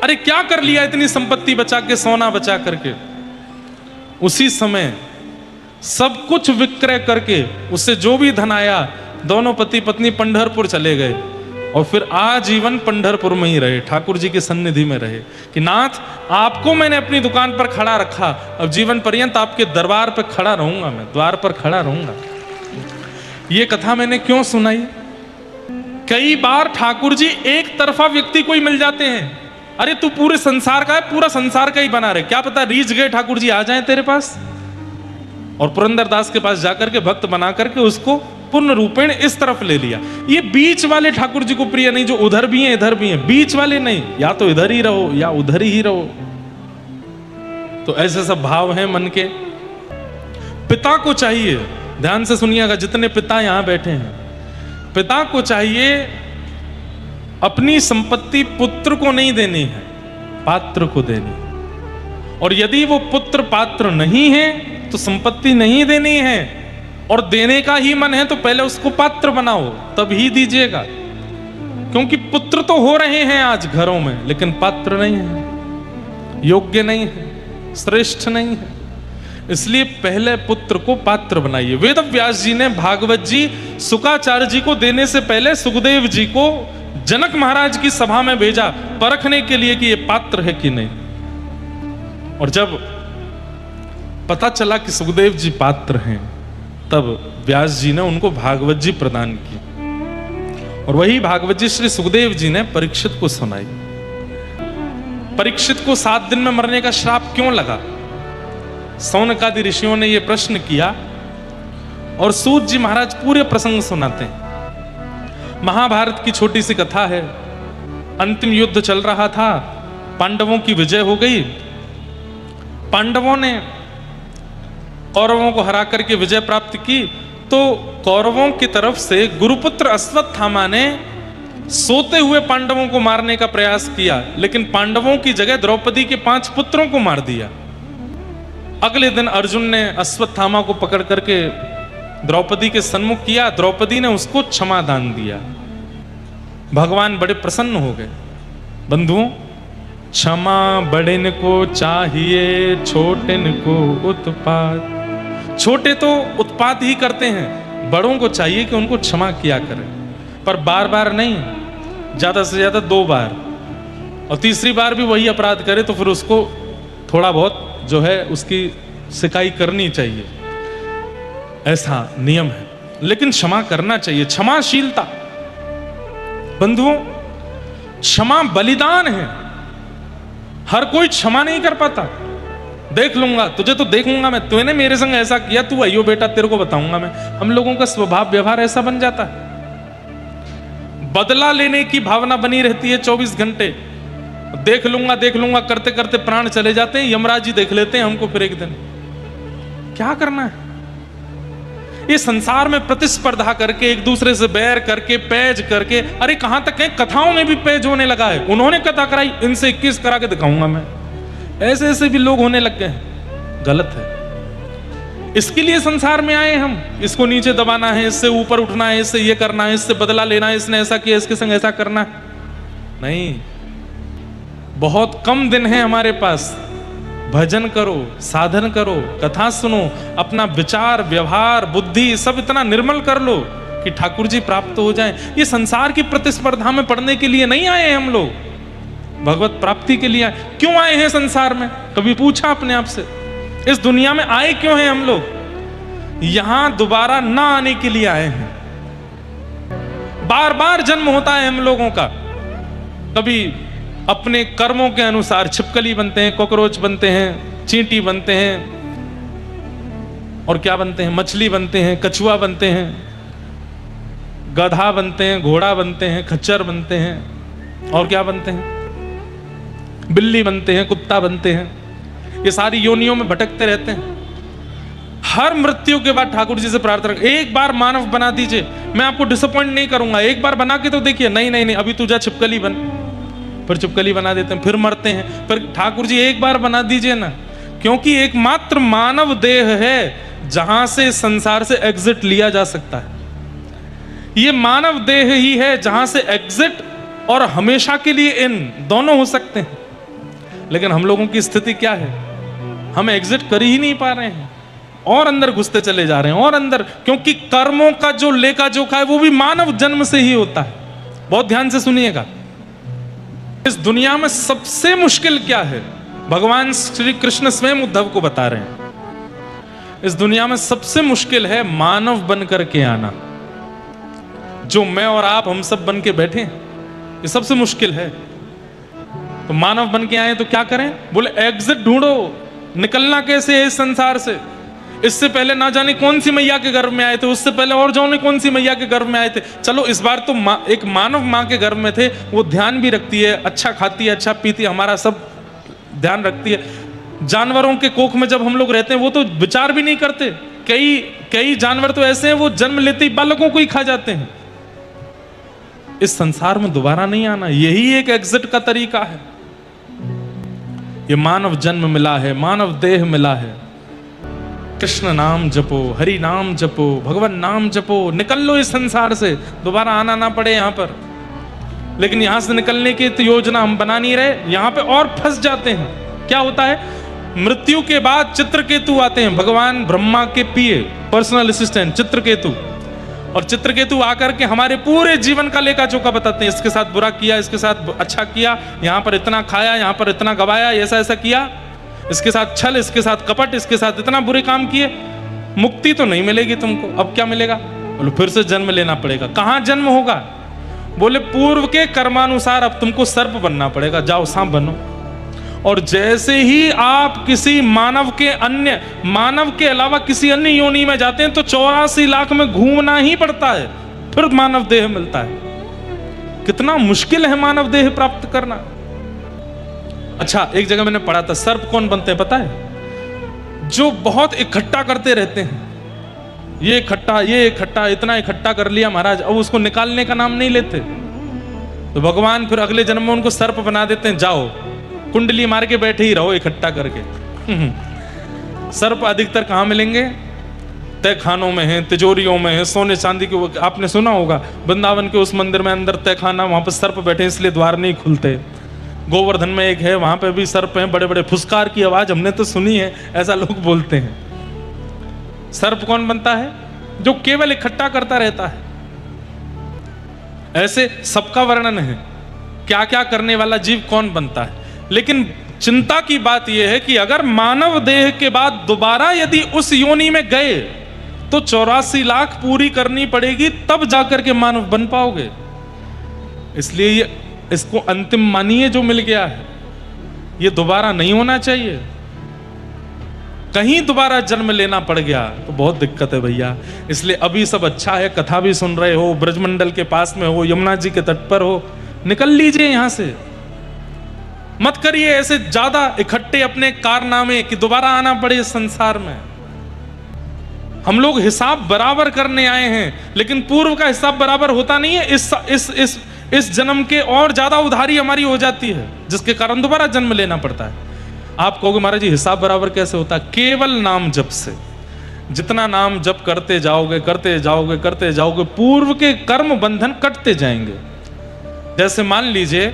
A: अरे क्या कर लिया इतनी संपत्ति बचा के, सोना बचा करके। उसी समय सब कुछ विक्रय करके उससे जो भी धन आया, दोनों पति पत्नी पंढरपुर चले गए और फिर आजीवन पंढरपुर में ही रहे, ठाकुर जी की सन्निधि में रहे कि नाथ आपको मैंने अपनी दुकान पर खड़ा रखा, अब जीवन पर्यंत आपके दरबार पर खड़ा रहूंगा, मैं द्वार पर खड़ा रहूंगा। ये कथा मैंने क्यों सुनाई? कई बार ठाकुर जी एक तरफा व्यक्ति को ही मिल जाते हैं। अरे तू पूरे संसार का है, पूरा संसार का ही बना रहे, क्या पता रीझ गए ठाकुर जी आ जाएं तेरे पास। और पुरंदरदास के पास जाकर के भक्त बना करके उसको पूर्ण रूपेण इस तरफ ले लिया। ये बीच वाले ठाकुर जी को प्रिय नहीं, जो उधर भी हैं इधर भी हैं, बीच वाले नहीं, या तो इधर ही रहो या उधर ही रहो। तो ऐसे सब भाव हैं मन के। पिता को चाहिए, ध्यान से सुनिएगा जितने पिता यहां बैठे हैं, पिता को चाहिए अपनी संपत्ति पुत्र को नहीं देनी है, पात्र को देनी है। और यदि वो पुत्र पात्र नहीं है तो संपत्ति नहीं देनी है, और देने का ही मन है तो पहले उसको पात्र बनाओ, तब ही दीजिएगा। क्योंकि पुत्र तो हो रहे हैं आज घरों में, लेकिन पात्र नहीं है, योग्य नहीं है, श्रेष्ठ नहीं है। इसलिए पहले पुत्र को पात्र बनाइए। वेद व्यास जी ने भागवत जी शुकाचार्य जी को देने से पहले सुखदेव जी को जनक महाराज की सभा में भेजा परखने के लिए कि ये पात्र है कि नहीं। और जब पता चला कि सुखदेव जी पात्र हैं, तब व्यास जी ने उनको भागवत जी प्रदान की। और वही भागवत जी श्री सुखदेव जी ने परीक्षित को सुनाई। परीक्षित को 7 दिन में मरने का श्राप क्यों लगा? सौनकादि ऋषियों ने यह प्रश्न किया और सूत जी महाराज पूरे प्रसंग सुनाते हैं। महाभारत की छोटी सी कथा है। अंतिम युद्ध चल रहा था, पांडवों की विजय हो गई। पांडवों ने कौरवों को हरा करके विजय प्राप्त की, तो कौरवों की तरफ से गुरुपुत्र अश्वत्थामा ने सोते हुए पांडवों को मारने का प्रयास किया, लेकिन पांडवों की जगह द्रौपदी के 5 पुत्रों को मार दिया। अगले दिन अर्जुन ने अश्वत्थामा को पकड़ करके द्रौपदी के सन्मुख किया, द्रौपदी ने उसको क्षमा दान दिया। भगवान बड़े प्रसन्न हो गए। बंधुओं, क्षमा बड़ेन को चाहिए, छोटेन को उत्पात। छोटे तो उत्पात ही करते हैं, बड़ों को चाहिए कि उनको क्षमा किया करें, पर बार बार नहीं, ज्यादा से ज्यादा 2 बार, और तीसरी बार भी वही अपराध करे तो फिर उसको थोड़ा बहुत जो है उसकी सिकाई करनी चाहिए, ऐसा नियम है। लेकिन क्षमा करना चाहिए, क्षमाशीलता। बंधुओं, क्षमा बलिदान है। हर कोई क्षमा नहीं कर पाता। देख लूंगा, तुझे तो देखूंगा मैं, तूने मेरे संग ऐसा किया, तू आइयो बेटा तेरे को बताऊंगा मैं। हम लोगों का स्वभाव व्यवहार ऐसा बन जाता है, बदला लेने की भावना बनी रहती है 24 घंटे। देख लूंगा करते करते प्राण चले जाते हैं, यमराज जी देख लेते हैं हमको फिर एक दिन। क्या करना है? ये संसार में प्रतिस्पर्धा करके, एक दूसरे से बैर करके, पैज करके, अरे कहां तक है, कथाओं में भी पैज होने लगा है। उन्होंने कथा कराई, इनसे 21 करा के दिखाऊंगा मैं। ऐसे ऐसे भी लोग होने लग गए हैं। गलत है। इसके लिए संसार में आए हम, इसको नीचे दबाना है, इससे ऊपर उठना है, इससे ये करना है, इससे बदला लेना है, इसने ऐसा किया इसके संग ऐसा करना है। नहीं, बहुत कम दिन है हमारे पास। भजन करो, साधन करो, कथा सुनो, अपना विचार, व्यवहार, बुद्धि सब इतना निर्मल कर लो कि ठाकुर जी प्राप्त हो जाएं। ये संसार की प्रतिस्पर्धा में पड़ने के लिए नहीं आए हम लोग, भगवत प्राप्ति के लिए आए। क्यों आए हैं संसार में? कभी पूछा अपने आप से? इस दुनिया में आए क्यों हैं हम लोग? यहां दोबारा ना आने के लिए आए हैं। बार बार जन्म होता है हम लोगों का। कभी अपने कर्मों के अनुसार छिपकली बनते हैं, कॉकरोच बनते हैं, चींटी बनते हैं, और क्या बनते हैं, मछली बनते हैं, कछुआ बनते हैं, गधा बनते हैं, घोड़ा बनते हैं, खच्चर बनते हैं, और क्या बनते हैं, बिल्ली बनते हैं, कुत्ता बनते हैं। ये सारी योनियों में भटकते रहते हैं। हर मृत्यु के बाद ठाकुर जी से प्रार्थना, एक बार मानव बना दीजिए, मैं आपको डिसअपॉइंट नहीं करूंगा, एक बार बना के तो देखिए। नहीं, अभी तू जा छिपकली बन। फिर छिपकली बना देते हैं, फिर मरते हैं। फिर ठाकुर जी एक बार बना दीजिए ना, क्योंकि एकमात्र मानव देह है जहां से संसार से एग्जिट लिया जा सकता है। ये मानव देह ही है जहां से एग्जिट और हमेशा के लिए इन दोनों हो सकते हैं। लेकिन हम लोगों की स्थिति क्या है? हम एग्जिट कर ही नहीं पा रहे हैं और अंदर घुसते चले जा रहे हैं और अंदर, क्योंकि कर्मों का जो लेखा जोखा है वो भी मानव जन्म से ही होता है। बहुत ध्यान से सुनिएगा। इस दुनिया में सबसे मुश्किल क्या है? भगवान श्री कृष्ण स्वयं उद्धव को बता रहे हैं, इस दुनिया में सबसे मुश्किल है मानव बन करके आना। जो मैं और आप हम सब बन के बैठे हैं, ये सबसे मुश्किल है। तो मानव बन के आए तो क्या करें? बोले एग्जिट ढूंढो, निकलना कैसे है इस संसार से। इससे पहले ना जाने कौन सी मैया के गर्भ में आए थे, उससे पहले और जाने कौन सी मैया के गर्भ में आए थे। चलो इस बार तो एक मानव माँ के गर्भ में थे, वो ध्यान भी रखती है, अच्छा खाती है, अच्छा पीती है, हमारा सब ध्यान रखती है। जानवरों के कोख में जब हम लोग रहते हैं वो तो विचार भी नहीं करते। कई जानवर तो ऐसे हैं वो जन्म लेते ही बालकों को ही खा जाते हैं। इस संसार में दोबारा नहीं आना, यही एक एग्जिट का तरीका है। ये मानव जन्म मिला है, मानव देह मिला है। कृष्ण नाम जपो, हरि नाम जपो, भगवान नाम जपो, निकल लो इस संसार से, दोबारा आना ना पड़े यहां पर। लेकिन यहां से निकलने की तो योजना हम बना नहीं रहे, यहां पे और फंस जाते हैं। क्या होता है? मृत्यु के बाद चित्रकेतु आते हैं, भगवान ब्रह्मा के पीए, पर्सनल असिस्टेंट चित्रकेतु। और चित्रकेतु आकर के हमारे पूरे जीवन का लेखा जोखा बताते हैं। इसके साथ बुरा किया, इसके साथ अच्छा किया, यहां पर इतना खाया, यहां पर इतना गवाया, ऐसा ऐसा किया, इसके साथ छल, इसके साथ कपट, इसके साथ इतना बुरे काम किए। मुक्ति तो नहीं मिलेगी तुमको। अब क्या मिलेगा? बोले फिर से जन्म लेना पड़ेगा। कहां जन्म होगा? बोले पूर्व के कर्मानुसार अब तुमको सर्प बनना पड़ेगा, जाओ सांप बनो। और जैसे ही आप किसी मानव के अलावा किसी अन्य योनि में जाते हैं तो 84 लाख में घूमना ही पड़ता है, फिर मानव देह मिलता है। कितना मुश्किल है मानव देह प्राप्त करना। अच्छा, एक जगह मैंने पढ़ा था, सर्प कौन बनते हैं पता है? जो बहुत इकट्ठा करते रहते हैं, ये इकट्ठा, इतना इकट्ठा कर लिया महाराज, अब उसको निकालने का नाम नहीं लेते। तो भगवान फिर अगले जन्म में उनको सर्प बना देते हैं, जाओ कुंडली मार के बैठे ही रहो इकट्ठा करके। सर्प अधिकतर कहां मिलेंगे? तय खानों में है, तिजोरियों में है, सोने चांदी के। आपने सुना होगा वृंदावन के उस मंदिर में अंदर तय खाना, वहां पर सर्प बैठे इसलिए द्वार नहीं खुलते। गोवर्धन में एक है, वहां पे भी सर्प हैं, बड़े बड़े फुसकार की आवाज हमने तो सुनी है, ऐसा लोग बोलते हैं। सर्प कौन बनता है? जो केवल इकट्ठा करता रहता है। ऐसे सबका वर्णन है क्या क्या करने वाला जीव कौन बनता है। लेकिन चिंता की बात यह है कि अगर मानव देह के बाद दोबारा यदि उस योनि में गए तो 84 लाख पूरी करनी पड़ेगी, तब जाकर के मानव बन पाओगे। इसलिए ये इसको अंतिम मानिए जो मिल गया है, ये दोबारा नहीं होना चाहिए। कहीं दोबारा जन्म लेना पड़ गया तो बहुत दिक्कत है भैया। इसलिए अभी सब अच्छा है, कथा भी सुन रहे हो, ब्रजमंडल के पास में हो, यमुना जी के तट पर हो, निकल लीजिए यहां से। मत करिए ऐसे ज्यादा इकट्ठे अपने कारनामे कि दोबारा आना पड़े इस संसार में। हम लोग हिसाब बराबर करने आए हैं, लेकिन पूर्व का हिसाब बराबर होता नहीं है। इस जन्म के और ज्यादा उधारी हमारी हो जाती है, जिसके कारण दोबारा जन्म लेना पड़ता है। आप कहोगे महाराज जी हिसाब बराबर कैसे होता है? केवल नाम जप से। जितना नाम जप करते जाओगे करते जाओगे करते जाओगे, पूर्व के कर्म बंधन कटते जाएंगे। जैसे मान लीजिए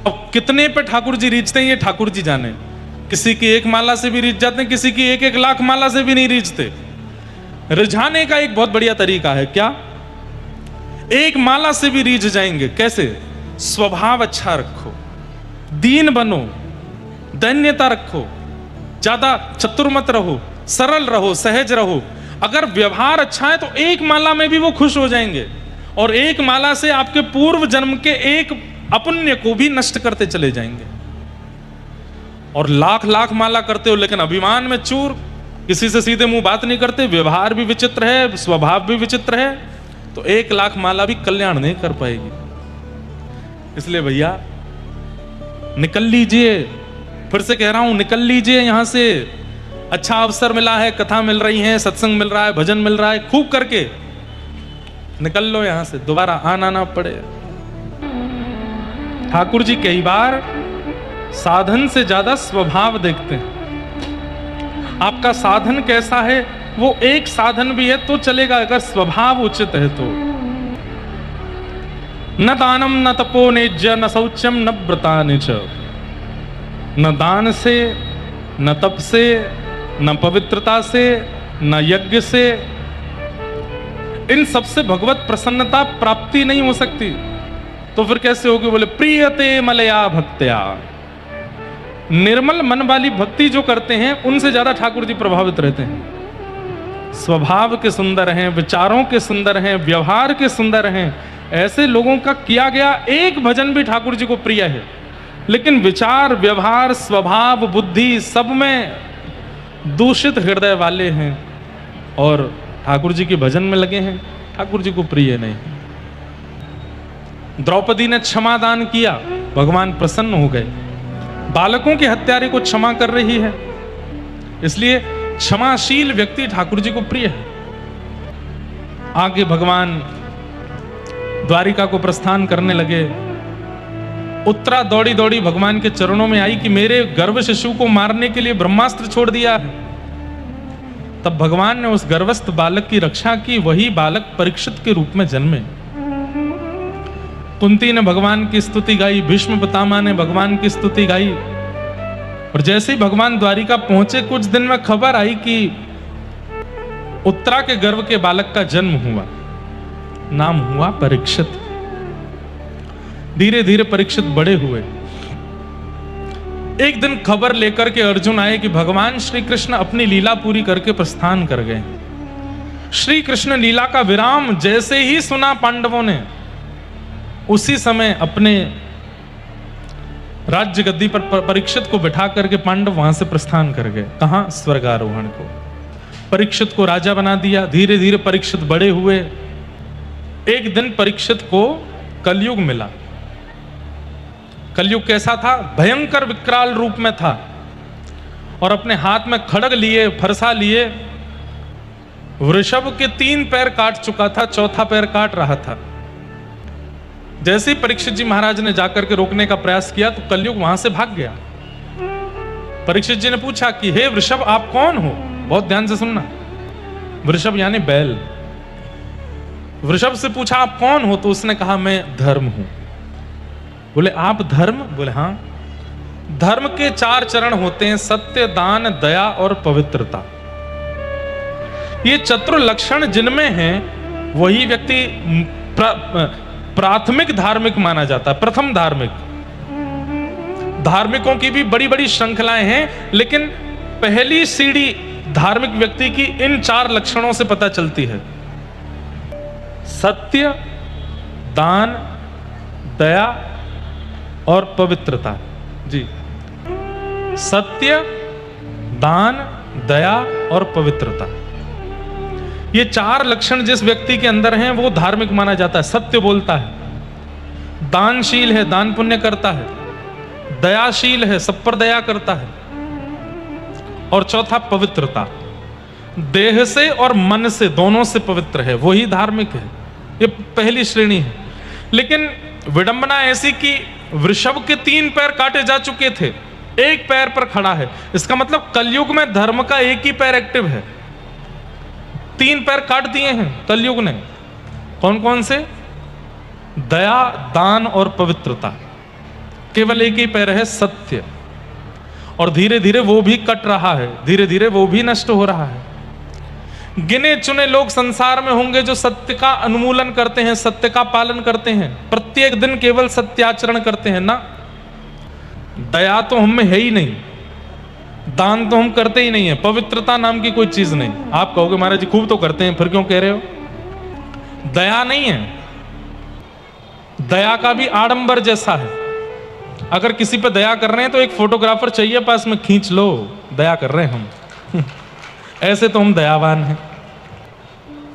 A: अब कितने पे ठाकुर जी रीझते हैं ये ठाकुर जी जाने। किसी की एक माला से भी रीझ जाते हैं, किसी की 1-1 लाख माला से भी नहीं रीझते। रिझाने का एक बहुत बढ़िया तरीका है, क्या? एक माला से भी रीझ जाएंगे। कैसे? स्वभाव अच्छा रखो, दीन बनो, दैन्यता रखो, ज्यादा चतुर मत रहो, सरल रहो, सहज रहो। अगर व्यवहार अच्छा है तो एक माला में भी वो खुश हो जाएंगे, और एक माला से आपके पूर्व जन्म के एक अपुण्य को भी नष्ट करते चले जाएंगे। और लाख लाख माला करते हो लेकिन अभिमान में चूर, किसी से सीधे मुंह बात नहीं करते, व्यवहार भी विचित्र है, स्वभाव भी विचित्र है, तो 1 लाख माला भी कल्याण नहीं कर पाएगी। इसलिए भैया निकल लीजिए, फिर से कह रहा हूं निकल लीजिए यहां से। अच्छा अवसर मिला है, कथा मिल रही है, सत्संग मिल रहा है, भजन मिल रहा है, खूब करके निकल लो यहां से, दोबारा आना ना पड़े। ठाकुर जी कई बार साधन से ज्यादा स्वभाव देखते हैं। आपका साधन कैसा है? वो एक साधन भी है तो चलेगा, अगर स्वभाव उचित है तो। न दानम न तपो नेज्य न शौचम न व्रता निच। न दान से, न तप से, न पवित्रता से, न यज्ञ से, इन सबसे भगवत प्रसन्नता प्राप्ति नहीं हो सकती। तो फिर कैसे होगी? बोले प्रियते मलया भक्त्या। निर्मल मन वाली भक्ति जो करते हैं उनसे ज्यादा ठाकुर जी प्रभावित रहते हैं। स्वभाव के सुंदर हैं, विचारों के सुंदर हैं, व्यवहार के सुंदर हैं, ऐसे लोगों का किया गया एक भजन भी ठाकुर जी को प्रिय है। लेकिन विचार, व्यवहार, स्वभाव, बुद्धि सब में दूषित हृदय वाले हैं और ठाकुर जी के भजन में लगे हैं, ठाकुर जी को प्रिय नहीं। द्रौपदी ने क्षमा दान किया, भगवान प्रसन्न हो गए। बालकों के हत्यारे को क्षमा कर रही है, इसलिए क्षमाशील व्यक्ति ठाकुर जी को प्रिय है। आगे भगवान द्वारिका को प्रस्थान करने लगे। उत्तरा दौड़ी दौड़ी भगवान के चरणों में आई कि मेरे गर्भ शिशु को मारने के लिए ब्रह्मास्त्र छोड़ दिया है। तब भगवान ने उस गर्भस्थ बालक की रक्षा की। वही बालक परीक्षित के रूप में जन्मे। कुंती ने भगवान की स्तुति गाई, भीष्म पितामह ने भगवान की स्तुति गाई। और जैसे ही भगवान द्वारिका पहुंचे, कुछ दिन में खबर आई कि उत्तरा के गर्भ के बालक का जन्म हुआ। नाम हुआ परीक्षित। धीरे धीरे परीक्षित बड़े हुए। एक दिन खबर लेकर के अर्जुन आए कि भगवान श्री कृष्ण अपनी लीला पूरी करके प्रस्थान कर गए। श्री कृष्ण लीला का विराम जैसे ही सुना पांडवों ने, उसी समय अपने राज्य गद्दी पर परीक्षित को बिठा करके पांडव वहां से प्रस्थान कर गए। कहां? स्वर्गारोहण को। परीक्षित को राजा बना दिया। धीरे धीरे परीक्षित बड़े हुए। एक दिन परीक्षित को कलयुग मिला। कलयुग कैसा था? भयंकर विकराल रूप में था और अपने हाथ में खड्ग लिए, फरसा लिए, वृषभ के 3 पैर काट चुका था, 4था पैर काट रहा था। जैसे ही परीक्षित जी महाराज ने जाकर के रोकने का प्रयास किया तो कलयुग वहां से भाग गया। परीक्षित जी ने पूछा कि हे वृषभ, आप कौन हो? बहुत ध्यान से सुनना। वृषभ यानी बैल। वृषभ से पूछा आप कौन हो? तो उसने कहा मैं धर्म हूं। बोले आप धर्म? बोले हां। धर्म के 4 चरण होते हैं, सत्य, दान, दया और पवित्रता। ये चतुर लक्षण जिनमें हैं वही व्यक्ति प्राथमिक धार्मिक माना जाता है, प्रथम धार्मिक। धार्मिकों की भी बड़ी बड़ी श्रृंखलाएं हैं, लेकिन पहली सीढ़ी धार्मिक व्यक्ति की इन 4 लक्षणों से पता चलती है। सत्य, दान, दया और पवित्रता। जी, सत्य, दान, दया और पवित्रता, ये 4 लक्षण जिस व्यक्ति के अंदर हैं वो धार्मिक माना जाता है। सत्य बोलता है, दानशील है, दान पुण्य करता है, दयाशील है, सब पर दया करता है, और चौथा पवित्रता, देह से और मन से दोनों से पवित्र है, वही धार्मिक है। ये पहली श्रेणी है। लेकिन विडंबना ऐसी कि वृषभ के 3 पैर काटे जा चुके थे, एक पैर पर खड़ा है। इसका मतलब कलयुग में धर्म का एक ही पैर एक्टिव है। 3 पैर काट दिए हैं कलयुग ने। कौन कौन से? दया, दान और पवित्रता। केवल एक ही पैर है सत्य, और धीरे धीरे वो भी कट रहा है, धीरे धीरे वो भी नष्ट हो रहा है। गिने चुने लोग संसार में होंगे जो सत्य का अनुमूलन करते हैं, सत्य का पालन करते हैं, प्रत्येक दिन केवल सत्याचरण करते हैं ना। दया तो हम में है ही नहीं, दान तो हम करते ही नहीं है, पवित्रता नाम की कोई चीज नहीं। आप कहोगे महाराज जी खूब तो करते हैं, फिर क्यों कह रहे हो? दया नहीं है। दया का भी आडंबर जैसा है। अगर किसी पे दया कर रहे हैं तो एक फोटोग्राफर चाहिए पास में, खींच लो, दया कर रहे हैं हम। ऐसे तो हम दयावान हैं।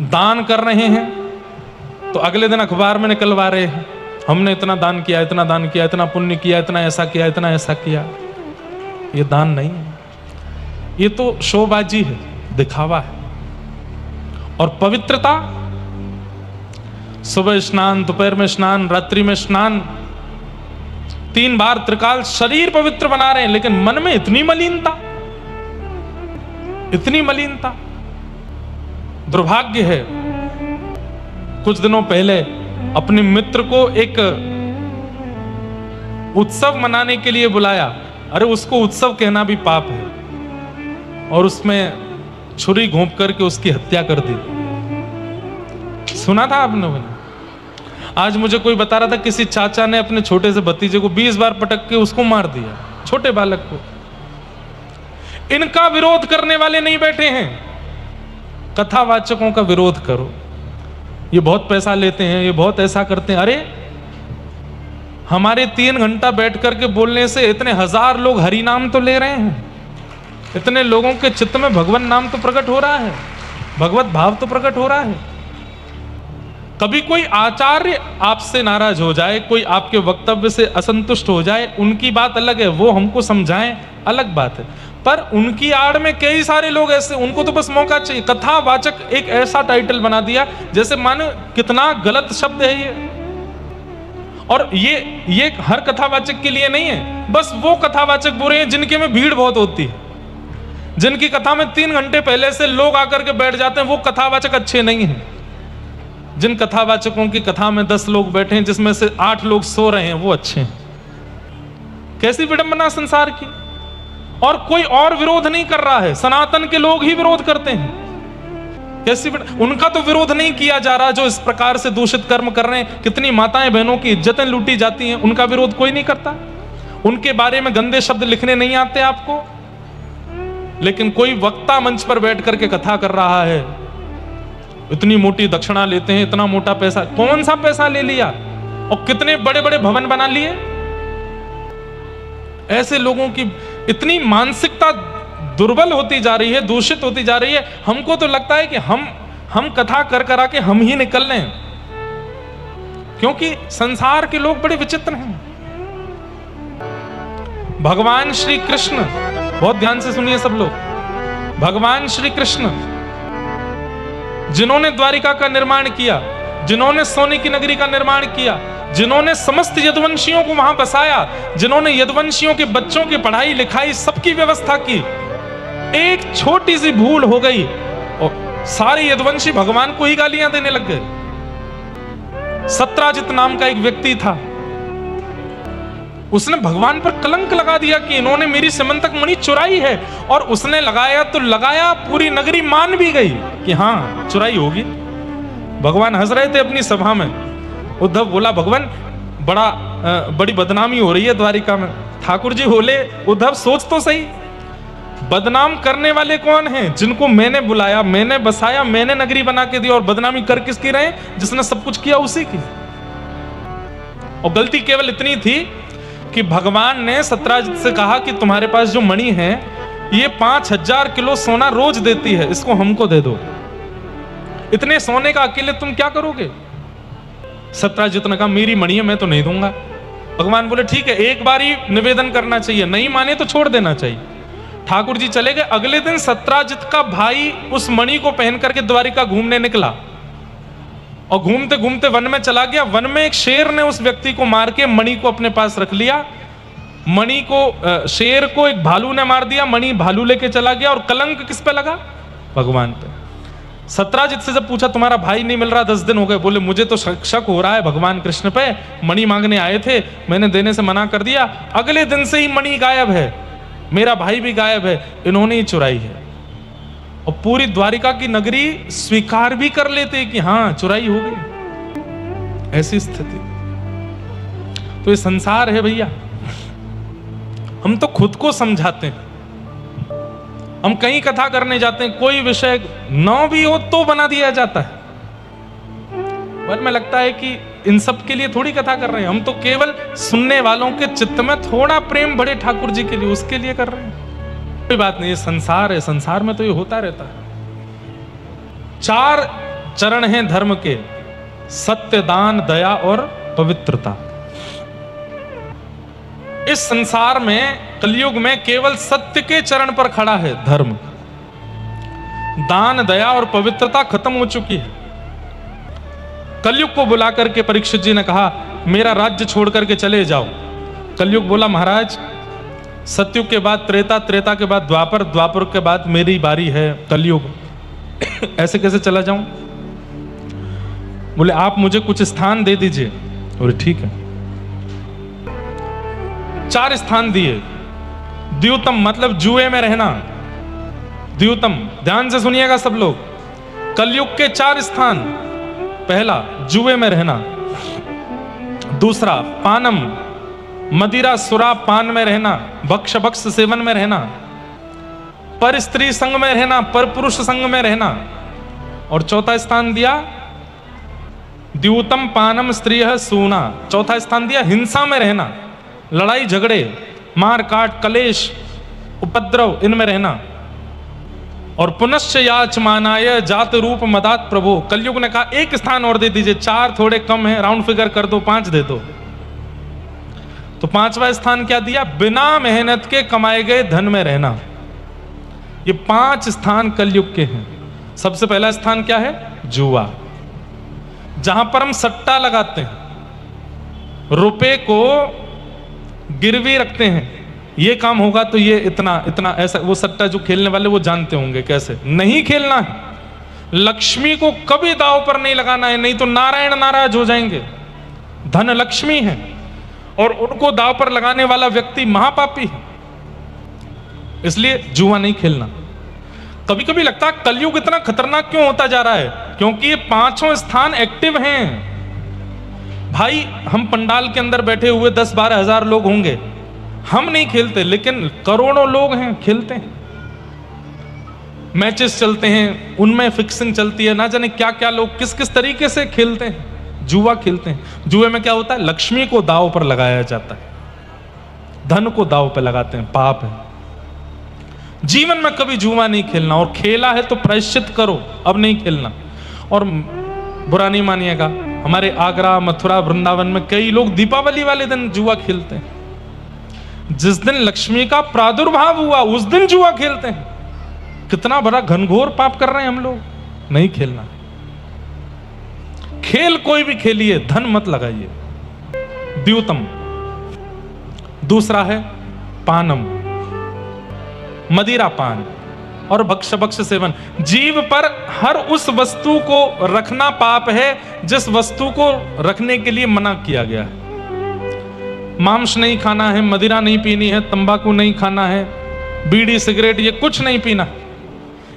A: दान कर रहे हैं तो अगले दिन अखबार में निकलवा रहे हैं, हमने इतना दान किया, इतना दान किया, इतना पुण्य किया, इतना ऐसा किया, इतना ऐसा किया। ये दान नहीं है, ये तो शोबाजी है, दिखावा है। और पवित्रता, सुबह स्नान, दोपहर में स्नान, रात्रि में स्नान, 3 बार त्रिकाल, शरीर पवित्र बना रहे हैं, लेकिन मन में इतनी मलिनता, इतनी मलिनता। दुर्भाग्य है। कुछ दिनों पहले अपने मित्र को एक उत्सव मनाने के लिए बुलाया। अरे उसको उत्सव कहना भी पाप है, और उसमें छुरी घोंप करके उसकी हत्या कर दी। सुना था आपने? आज मुझे कोई बता रहा था किसी चाचा ने अपने छोटे से भतीजे को 20 बार पटक के उसको मार दिया, छोटे बालक को। इनका विरोध करने वाले नहीं बैठे हैं। कथावाचकों का विरोध करो, ये बहुत पैसा लेते हैं, ये बहुत ऐसा करते हैं। अरे हमारे 3 घंटा बैठ करके बोलने से इतने 1000 लोग हरि नाम तो ले रहे हैं, इतने लोगों के चित्त में भगवान नाम तो प्रकट हो रहा है, भगवत भाव तो प्रकट हो रहा है। कभी कोई आचार्य आपसे नाराज हो जाए, कोई आपके वक्तव्य से असंतुष्ट हो जाए, उनकी बात अलग है, वो हमको समझाएं, अलग बात है। पर उनकी आड़ में कई सारे लोग ऐसे, उनको तो बस मौका चाहिए। कथावाचक एक ऐसा टाइटल बना दिया जैसे मानो कितना गलत शब्द है ये। और ये हर कथावाचक के लिए नहीं है, बस वो कथावाचक बुरे हैं जिनके में भीड़ बहुत होती है, जिनकी कथा में 3 घंटे पहले से लोग आकर के बैठ जाते हैं, वो कथावाचक अच्छे नहीं हैं। जिन कथावाचकों की कथा में 10 लोग बैठे हैं, जिसमें से 8 लोग सो रहे हैं, वो अच्छे हैं। कैसी विडंबना संसार की। और कोई और विरोध नहीं कर रहा है, सनातन के लोग ही विरोध करते हैं। कैसी उनका तो विरोध नहीं किया जा रहा, जो इस प्रकार से दूषित कर्म कर रहे हैं, कितनी माताएं बहनों की इज्जतें लूटी जाती हैं, उनका विरोध कोई नहीं करता। उनके बारे में गंदे शब्द लिखने नहीं आते आपको। लेकिन कोई वक्ता मंच पर बैठ करके कथा कर रहा है, इतनी मोटी दक्षिणा लेते हैं, इतना मोटा पैसा। कौन सा पैसा ले लिया और कितने बड़े बड़े भवन बना लिए। ऐसे लोगों की इतनी मानसिकता दुर्बल होती जा रही है, दूषित होती जा रही है। हमको तो लगता है कि हम कथा कर करा के हम ही निकल लें, क्योंकि संसार के लोग बड़े विचित्र हैं। भगवान श्री कृष्ण, बहुत ध्यान से सुनिए सब लोग, भगवान श्री कृष्ण जिन्होंने द्वारिका का निर्माण किया, जिन्होंने सोने की नगरी का निर्माण किया, जिन्होंने समस्त यदुवंशियों को वहां बसाया, जिन्होंने यदुवंशियों के बच्चों की पढ़ाई लिखाई सबकी व्यवस्था की, एक छोटी सी भूल हो गई और सारे यदुवंशी भगवान को ही गालियां देने लग गए। सत्राजित नाम का एक व्यक्ति था, उसने भगवान पर कलंक लगा दिया कि इन्होंने मेरी सिमंतक मणि चुराई है। और उसने लगाया तो लगाया, पूरी नगरी मान भी गई कि हाँ चुराई होगी। भगवान हंस रहे थे अपनी सभा में। उद्धव बोला भगवान बड़ी बदनामी हो रही है द्वारिका में। ठाकुर जी बोले उद्धव सोच तो सही, बदनाम करने वाले कौन हैं? जिनको मैंने बुलाया, मैंने बसाया, मैंने नगरी बना के दी। और बदनामी कर किसकी रहे? जिसने सब कुछ किया उसी की। और गलती केवल इतनी थी कि भगवान ने सत्राजित से कहा कि तुम्हारे पास जो मणि है ये 5000 किलो सोना रोज देती है, इसको हमको दे दो। इतने सोने का अकेले तुम क्या करोगे? सत्राजित ने कहा मेरी मणि है, मैं तो नहीं दूंगा। भगवान बोले ठीक है, एक बार ही निवेदन करना चाहिए, नहीं माने तो छोड़ देना चाहिए। ठाकुर जी चले गए। अगले दिन सत्राजित का भाई उस मणि को पहन करके द्वारिका घूमने निकला और घूमते घूमते वन में चला गया। वन में एक शेर ने उस व्यक्ति को मार के मणि को अपने पास रख लिया। मणि को शेर को एक भालू ने मार दिया, मणि भालू लेके चला गया। और कलंक किस पे लगा? भगवान पे। सत्राजित से जब पूछा तुम्हारा भाई नहीं मिल रहा, 10 दिन हो गए, बोले मुझे तो शक हो रहा है भगवान कृष्ण पे। मणि मांगने आए थे, मैंने देने से मना कर दिया, अगले दिन से ही मणि गायब है, मेरा भाई भी गायब है, इन्होंने ही चुराई है। और पूरी द्वारिका की नगरी स्वीकार भी कर लेते कि हाँ चुराई हो गई। ऐसी स्थिति। तो ये संसार है भैया। हम तो खुद को समझाते हैं। हम कहीं कथा करने जाते हैं, कोई विषय न भी हो तो बना दिया जाता है। पर में लगता है कि इन सब के लिए थोड़ी कथा कर रहे हैं, हम तो केवल सुनने वालों के चित्त में थोड़ा प्रेम बढ़े ठाकुर जी के लिए, उसके लिए कर रहे हैं। कोई बात नहीं, ये संसार है, संसार में तो ये होता रहता है। 4 चरण हैं धर्म के, सत्य, दान, दया और पवित्रता। इस संसार में कलयुग में केवल सत्य के चरण पर खड़ा है धर्म। दान, दया और पवित्रता खत्म हो चुकी है। कलयुग को बुला करके परीक्षित जी ने कहा मेरा राज्य छोड़ करके चले जाओ। कलयुग बोला महाराज सतयुग के बाद त्रेता, त्रेता के बाद द्वापर, द्वापर के बाद मेरी बारी है कलयुग, ऐसे कैसे चला जाऊं? बोले आप मुझे कुछ स्थान दे दीजिए। बोले ठीक है। 4 स्थान दिए। द्यूतम मतलब जुए में रहना। द्यूतम, ध्यान से सुनिएगा सब लोग। कलयुग के 4 स्थान। पहला जुए में रहना, दूसरा पानम मदिरा सुराब पान में रहना, भक्ष भक्ष सेवन में रहना, पर स्त्री संग में रहना, पर पुरुष संग में रहना, और चौथा स्थान दिया द्यूतम पानम स्त्रीह सूना। चौथा स्थान दिया हिंसा में रहना, लड़ाई झगड़े, मार काट, कलेश, उपद्रव, इनमें रहना। और पुनश्च याचमानाय जात रूप मदात प्रभु। कलयुग ने कहा एक स्थान और दे दीजिए, 4 थोड़े कम है, राउंड फिगर कर दो, 5 दे दो। तो 5वां स्थान क्या दिया? बिना मेहनत के कमाए गए धन में रहना। ये 5 स्थान कलयुग के हैं। सबसे पहला स्थान क्या है? जुआ, जहां पर हम सट्टा लगाते हैं, रुपए को गिरवी रखते हैं, ये काम होगा तो ये इतना इतना, ऐसा। वो सट्टा जो खेलने वाले वो जानते होंगे कैसे। नहीं खेलना है, लक्ष्मी को कभी दांव पर नहीं लगाना है, नहीं तो नारायण नाराज हो जाएंगे। धन लक्ष्मी है और उनको दांव पर लगाने वाला व्यक्ति महापापी है, इसलिए जुआ नहीं खेलना। कभी कभी लगता है कलयुग इतना खतरनाक क्यों होता जा रहा है? क्योंकि ये 5 स्थान एक्टिव हैं भाई। हम पंडाल के अंदर बैठे हुए 10-12 हजार लोग होंगे, हम नहीं खेलते, लेकिन करोड़ों लोग हैं खेलते हैं। मैचेस चलते हैं, उनमें फिक्सिंग चलती है, ना जाने क्या क्या लोग किस किस तरीके से खेलते हैं, जुआ खेलते हैं। जुए में क्या होता है? लक्ष्मी को दांव पर लगाया जाता है, धन को दांव पर लगाते हैं, पाप है। जीवन में कभी जुआ नहीं खेलना, और खेला है तो प्रायश्चित करो, अब नहीं खेलना। और बुरा नहीं मानिएगा, हमारे आगरा, मथुरा, वृंदावन में कई लोग दीपावली वाले दिन जुआ खेलते हैं। जिस दिन लक्ष्मी का प्रादुर्भाव हुआ उस दिन जुआ खेलते हैं। कितना बड़ा घनघोर पाप कर रहे हैं हम लोग। नहीं खेलना। खेल कोई भी खेलिए, धन मत लगाइए। द्यूतम। दूसरा है पानम, मदिरा पान और भक्ष भक्ष सेवन। जीव पर हर उस वस्तु को रखना पाप है जिस वस्तु को रखने के लिए मना किया गया है। मांस नहीं खाना है, मदिरा नहीं पीनी है, तंबाकू नहीं खाना है, बीड़ी सिगरेट ये कुछ नहीं पीना।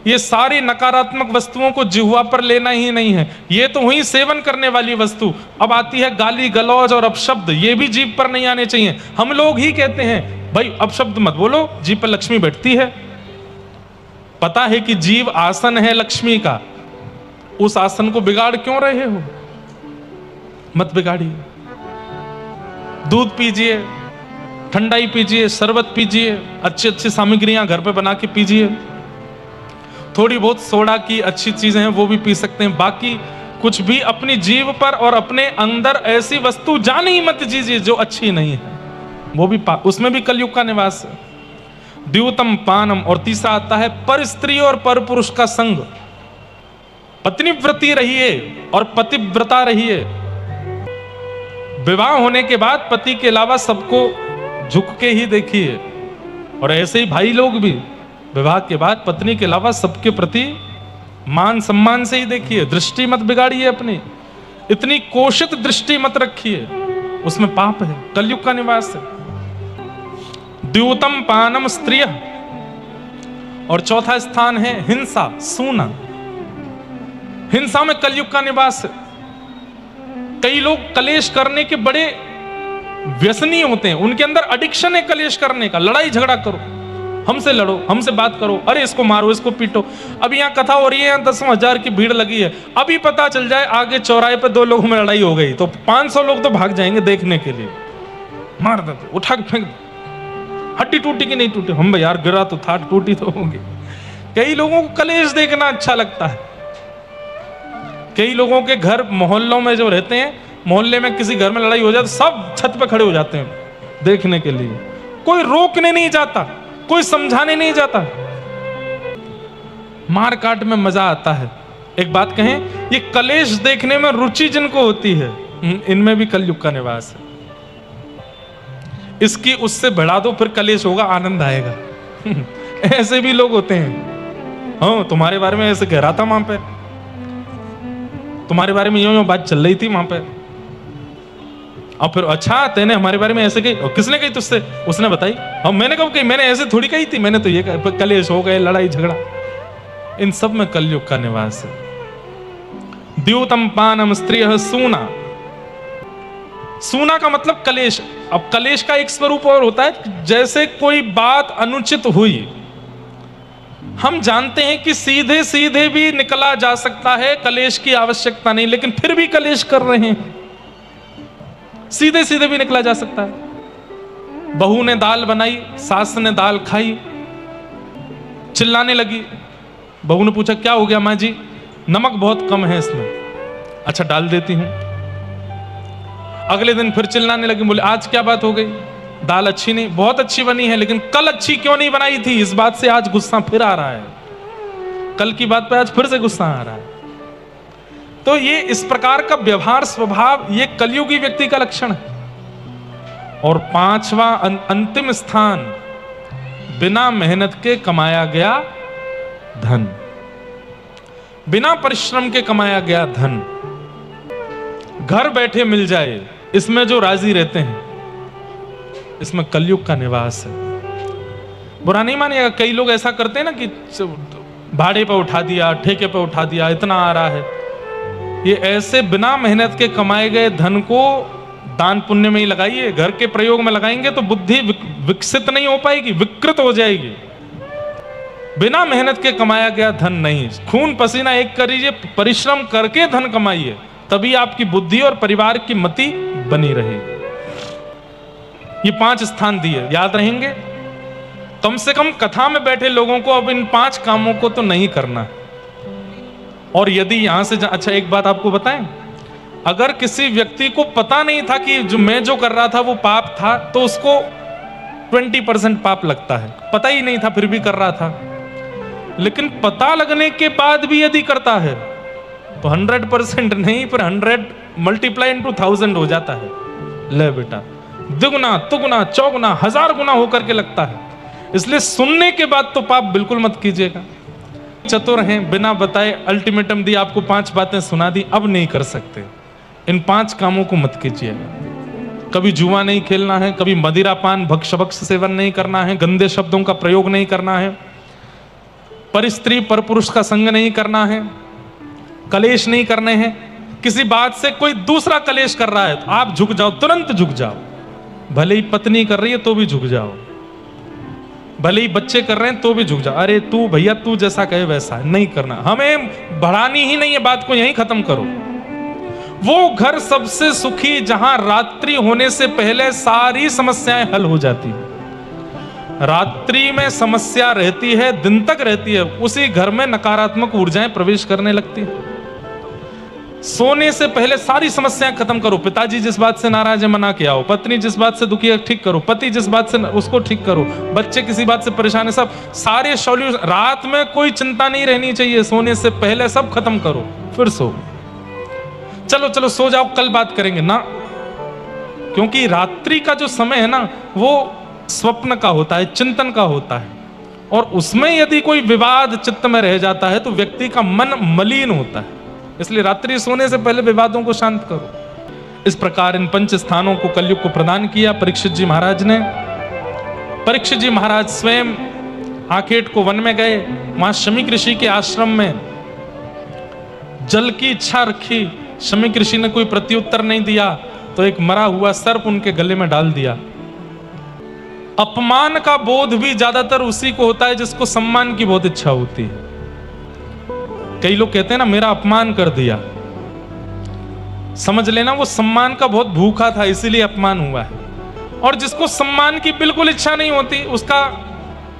A: ये सारी नकारात्मक वस्तुओं को जिह्वा पर लेना ही नहीं है। ये तो हुई सेवन करने वाली वस्तु। अब आती है गाली गलौज और अपशब्द, ये भी जीभ पर नहीं आने चाहिए। हम लोग ही कहते हैं भाई अपशब्द मत बोलो, जीभ पर लक्ष्मी बैठती है। पता है कि जीभ आसन है लक्ष्मी का, उस आसन को बिगाड़ क्यों रहे हो? मत बिगाड़िए। दूध पीजिए, ठंडाई पीजिए, शरबत पीजिए, अच्छी अच्छी सामग्रियां घर पे बना के पीजिए। थोड़ी बहुत सोडा की अच्छी चीजें हैं वो भी पी सकते हैं। बाकी कुछ भी अपनी जीभ पर और अपने अंदर ऐसी वस्तु जाने ही मत दीजिए जो अच्छी नहीं है। वो भी उसमें भी कलयुग का निवास है। द्यूतम पानम। और तीसरा आता है पर स्त्री और पर पुरुष का संग। पत्नीव्रती रहिए और पतिव्रता रहिए। विवाह होने के बाद पति के अलावा सबको झुक के ही देखिए। और ऐसे ही भाई लोग भी विवाह के बाद पत्नी के अलावा सबके प्रति मान सम्मान से ही देखिए। दृष्टि मत बिगाड़िए अपनी, इतनी कोशित दृष्टि मत रखिए, उसमें पाप है, कलयुग का निवास है। द्यूतम पानम स्त्रिय। और चौथा स्थान है हिंसा, सूना। हिंसा में कलयुग का निवास है। कई लोग कलेश करने के बड़े व्यसनी होते हैं, उनके अंदर एडिक्शन है कलेश करने का। लड़ाई झगड़ा करो, हमसे लड़ो, हमसे बात करो, अरे इसको मारो, इसको पीटो। अब यहाँ कथा हो रही है, 10,000 की भीड़ लगी है। अभी पता चल जाए आगे चौराहे पे 2 लोगों में लड़ाई हो गई तो 500 लोग तो भाग जाएंगे देखने के लिए। मार दो, उठा के फेंक दो। हड्डी टूटी कि नहीं टूटी? हम यार गिरा तो था, टूटी तो होगी। कई लोगों को कलेश देखना अच्छा लगता है। कई लोगों के घर मोहल्लों में जो रहते हैं, मोहल्ले में किसी घर में लड़ाई हो जाए तो सब छत पे खड़े हो जाते हैं देखने के लिए। कोई रोकने नहीं जाता, कोई समझाने नहीं जाता। मार काट में मजा आता है। एक बात कहें, ये कलेश देखने में रुचि जिनको होती है, इनमें भी कलयुग का निवास है। इसकी उससे बढ़ा दो, फिर कलेश होगा, आनंद आएगा। ऐसे भी लोग होते हैं। हाँ, तुम्हारे बारे में ऐसे कह रहा था वहां पे, तुम्हारे बारे में यूं बात चल रही थी वहां पे। और फिर अच्छा तेने हमारे बारे में ऐसे कही, और किसने कही तुझसे? उसने बताई। और मैंने कब कही? मैंने ऐसे थोड़ी कही थी, मैंने तो ये कहा। कलेश हो गए, लड़ाई झगड़ा। इन सब में कलयुग का निवास है। द्यूतम पानम स्त्रियः सूना। सूना का मतलब कलेश। अब कलेश का एक स्वरूप और होता है, जैसे कोई बात अनुचित हुई, हम जानते हैं कि सीधे सीधे भी निकला जा सकता है, कलेश की आवश्यकता नहीं, लेकिन फिर भी कलेश कर रहे हैं। सीधे सीधे भी निकला जा सकता है। बहू ने दाल बनाई, सास ने दाल खाई, चिल्लाने लगी। बहू ने पूछा क्या हो गया माँ जी? नमक बहुत कम है इसमें। अच्छा डाल देती हूं। अगले दिन फिर चिल्लाने लगी, बोले आज क्या बात हो गई? दाल अच्छी नहीं, बहुत अच्छी बनी है, लेकिन कल अच्छी क्यों नहीं बनाई थी? इस बात से आज गुस्सा फिर आ रहा है। कल की बात पे आज फिर से गुस्सा आ रहा है। तो ये इस प्रकार का व्यवहार स्वभाव, ये कलयुगी व्यक्ति का लक्षण है। और पांचवा अंतिम स्थान, बिना मेहनत के कमाया गया धन। बिना परिश्रम के कमाया गया धन घर बैठे मिल जाए, इसमें जो राजी रहते हैं, इसमें कलयुग का निवास है। बुरा नहीं मानिएगा, कई लोग ऐसा करते हैं ना कि भाड़े पे उठा दिया, ठेके पे उठा दिया, इतना आ रहा है। ये ऐसे बिना मेहनत के कमाए गए धन को दान पुण्य में ही लगाइए। घर के प्रयोग में लगाएंगे तो बुद्धि विकसित नहीं हो पाएगी, विकृत हो जाएगी। बिना मेहनत के कमाया गया धन नहीं। खून पसीना एक करिए, परिश्रम करके धन कमाइए, तभी आपकी बुद्धि और परिवार की मति बनी रहेगी। ये 5 स्थान दिए, याद रहेंगे। कम से कम कथा में बैठे लोगों को अब इन 5 कामों को तो नहीं करना। और यदि यहां से अच्छा एक बात आपको बताएं, अगर किसी व्यक्ति को पता नहीं था कि जो कर रहा था वो पाप था, तो उसको 20% पाप लगता है। पता ही नहीं था फिर भी कर रहा था। लेकिन पता लगने के बाद भी यदि करता है तो 100% नहीं, पर 100 मल्टीप्लाई इंटू 1000 हो जाता है। ले बेटा, दुगुना तुगुना चौगुना 1000 गुना होकर के लगता है। इसलिए सुनने के बाद तो पाप बिल्कुल मत कीजिएगा। चतुर हैं, बिना बताए अल्टीमेटम दी, आपको 5 बातें सुना दी, अब नहीं कर सकते, इन 5 कामों को मत कीजिएगा। कभी जुआ नहीं खेलना है, कभी मदिरापान भक्ष सेवन नहीं करना है, गंदे शब्दों का प्रयोग नहीं करना है, परिस्त्री परपुरुष का संग नहीं करना है, कलेश नहीं करने हैं। किसी बात से कोई दूसरा कलेश कर रहा है तो आप झुक जाओ, तुरंत झुक जाओ। भले ही पत्नी कर रही है तो भी झुक जाओ, भले ही बच्चे कर रहे हैं तो भी झुक जाओ। अरे तू भैया, तू जैसा कहे वैसा नहीं करना, हमें बढ़ानी ही नहीं है बात को, यहीं खत्म करो। वो घर सबसे सुखी जहां रात्रि होने से पहले सारी समस्याएं हल हो जाती है। रात्रि में समस्या रहती है, दिन तक रहती है, उसी घर में नकारात्मक ऊर्जाएं प्रवेश करने लगती है। सोने से पहले सारी समस्याएं खत्म करो। पिताजी जिस बात से नाराज है मना के आओ, पत्नी जिस बात से दुखी है ठीक करो, पति जिस बात से उसको ठीक करो, बच्चे किसी बात से परेशान है, सब सारे सॉल्यूशन। रात में कोई चिंता नहीं रहनी चाहिए, सोने से पहले सब खत्म करो फिर सो। चलो चलो सो जाओ, कल बात करेंगे ना, क्योंकि रात्रि का जो समय है ना वो स्वप्न का होता है, चिंतन का होता है, और उसमें यदि कोई विवाद चित्त में रह जाता है तो व्यक्ति का मन मलिन होता है। इसलिए रात्रि सोने से पहले विवादों को शांत करो। इस प्रकार इन पंच स्थानों को कलयुग को प्रदान किया परीक्षित जी महाराज ने। परीक्षित जी महाराज स्वयं आखेट को वन में गए, वहां शमीक ऋषि के आश्रम में जल की इच्छा रखी। शमीक ऋषि ने कोई प्रत्युत्तर नहीं दिया तो एक मरा हुआ सर्प उनके गले में डाल दिया। अपमान का बोध भी ज्यादातर उसी को होता है जिसको सम्मान की बहुत इच्छा होती है। कई लोग कहते हैं ना मेरा अपमान कर दिया, समझ लेना वो सम्मान का बहुत भूखा था इसीलिए अपमान हुआ है। और जिसको सम्मान की बिल्कुल इच्छा नहीं होती उसका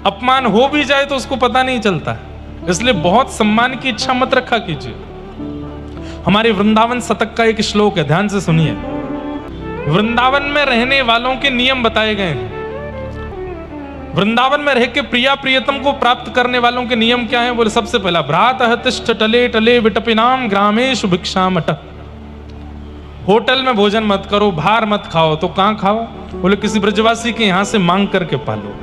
A: अपमान हो भी जाए तो उसको पता नहीं चलता है। इसलिए बहुत सम्मान की इच्छा मत रखा कीजिए। हमारे वृंदावन शतक का एक श्लोक है, ध्यान से सुनिए। वृंदावन में रहने वालों के नियम बताए गए हैं। वृंदावन में रह के प्रिया प्रियतम को प्राप्त करने वालों के नियम क्या हैं? बोले सबसे पहला भ्रातः तिष्ठ टले टले विटपिनाम ग्रामेषु भिक्षामट। होटल में भोजन मत करो, बाहर मत खाओ। तो कहां खाओ? बोले किसी ब्रजवासी के यहां से मांग करके पालो।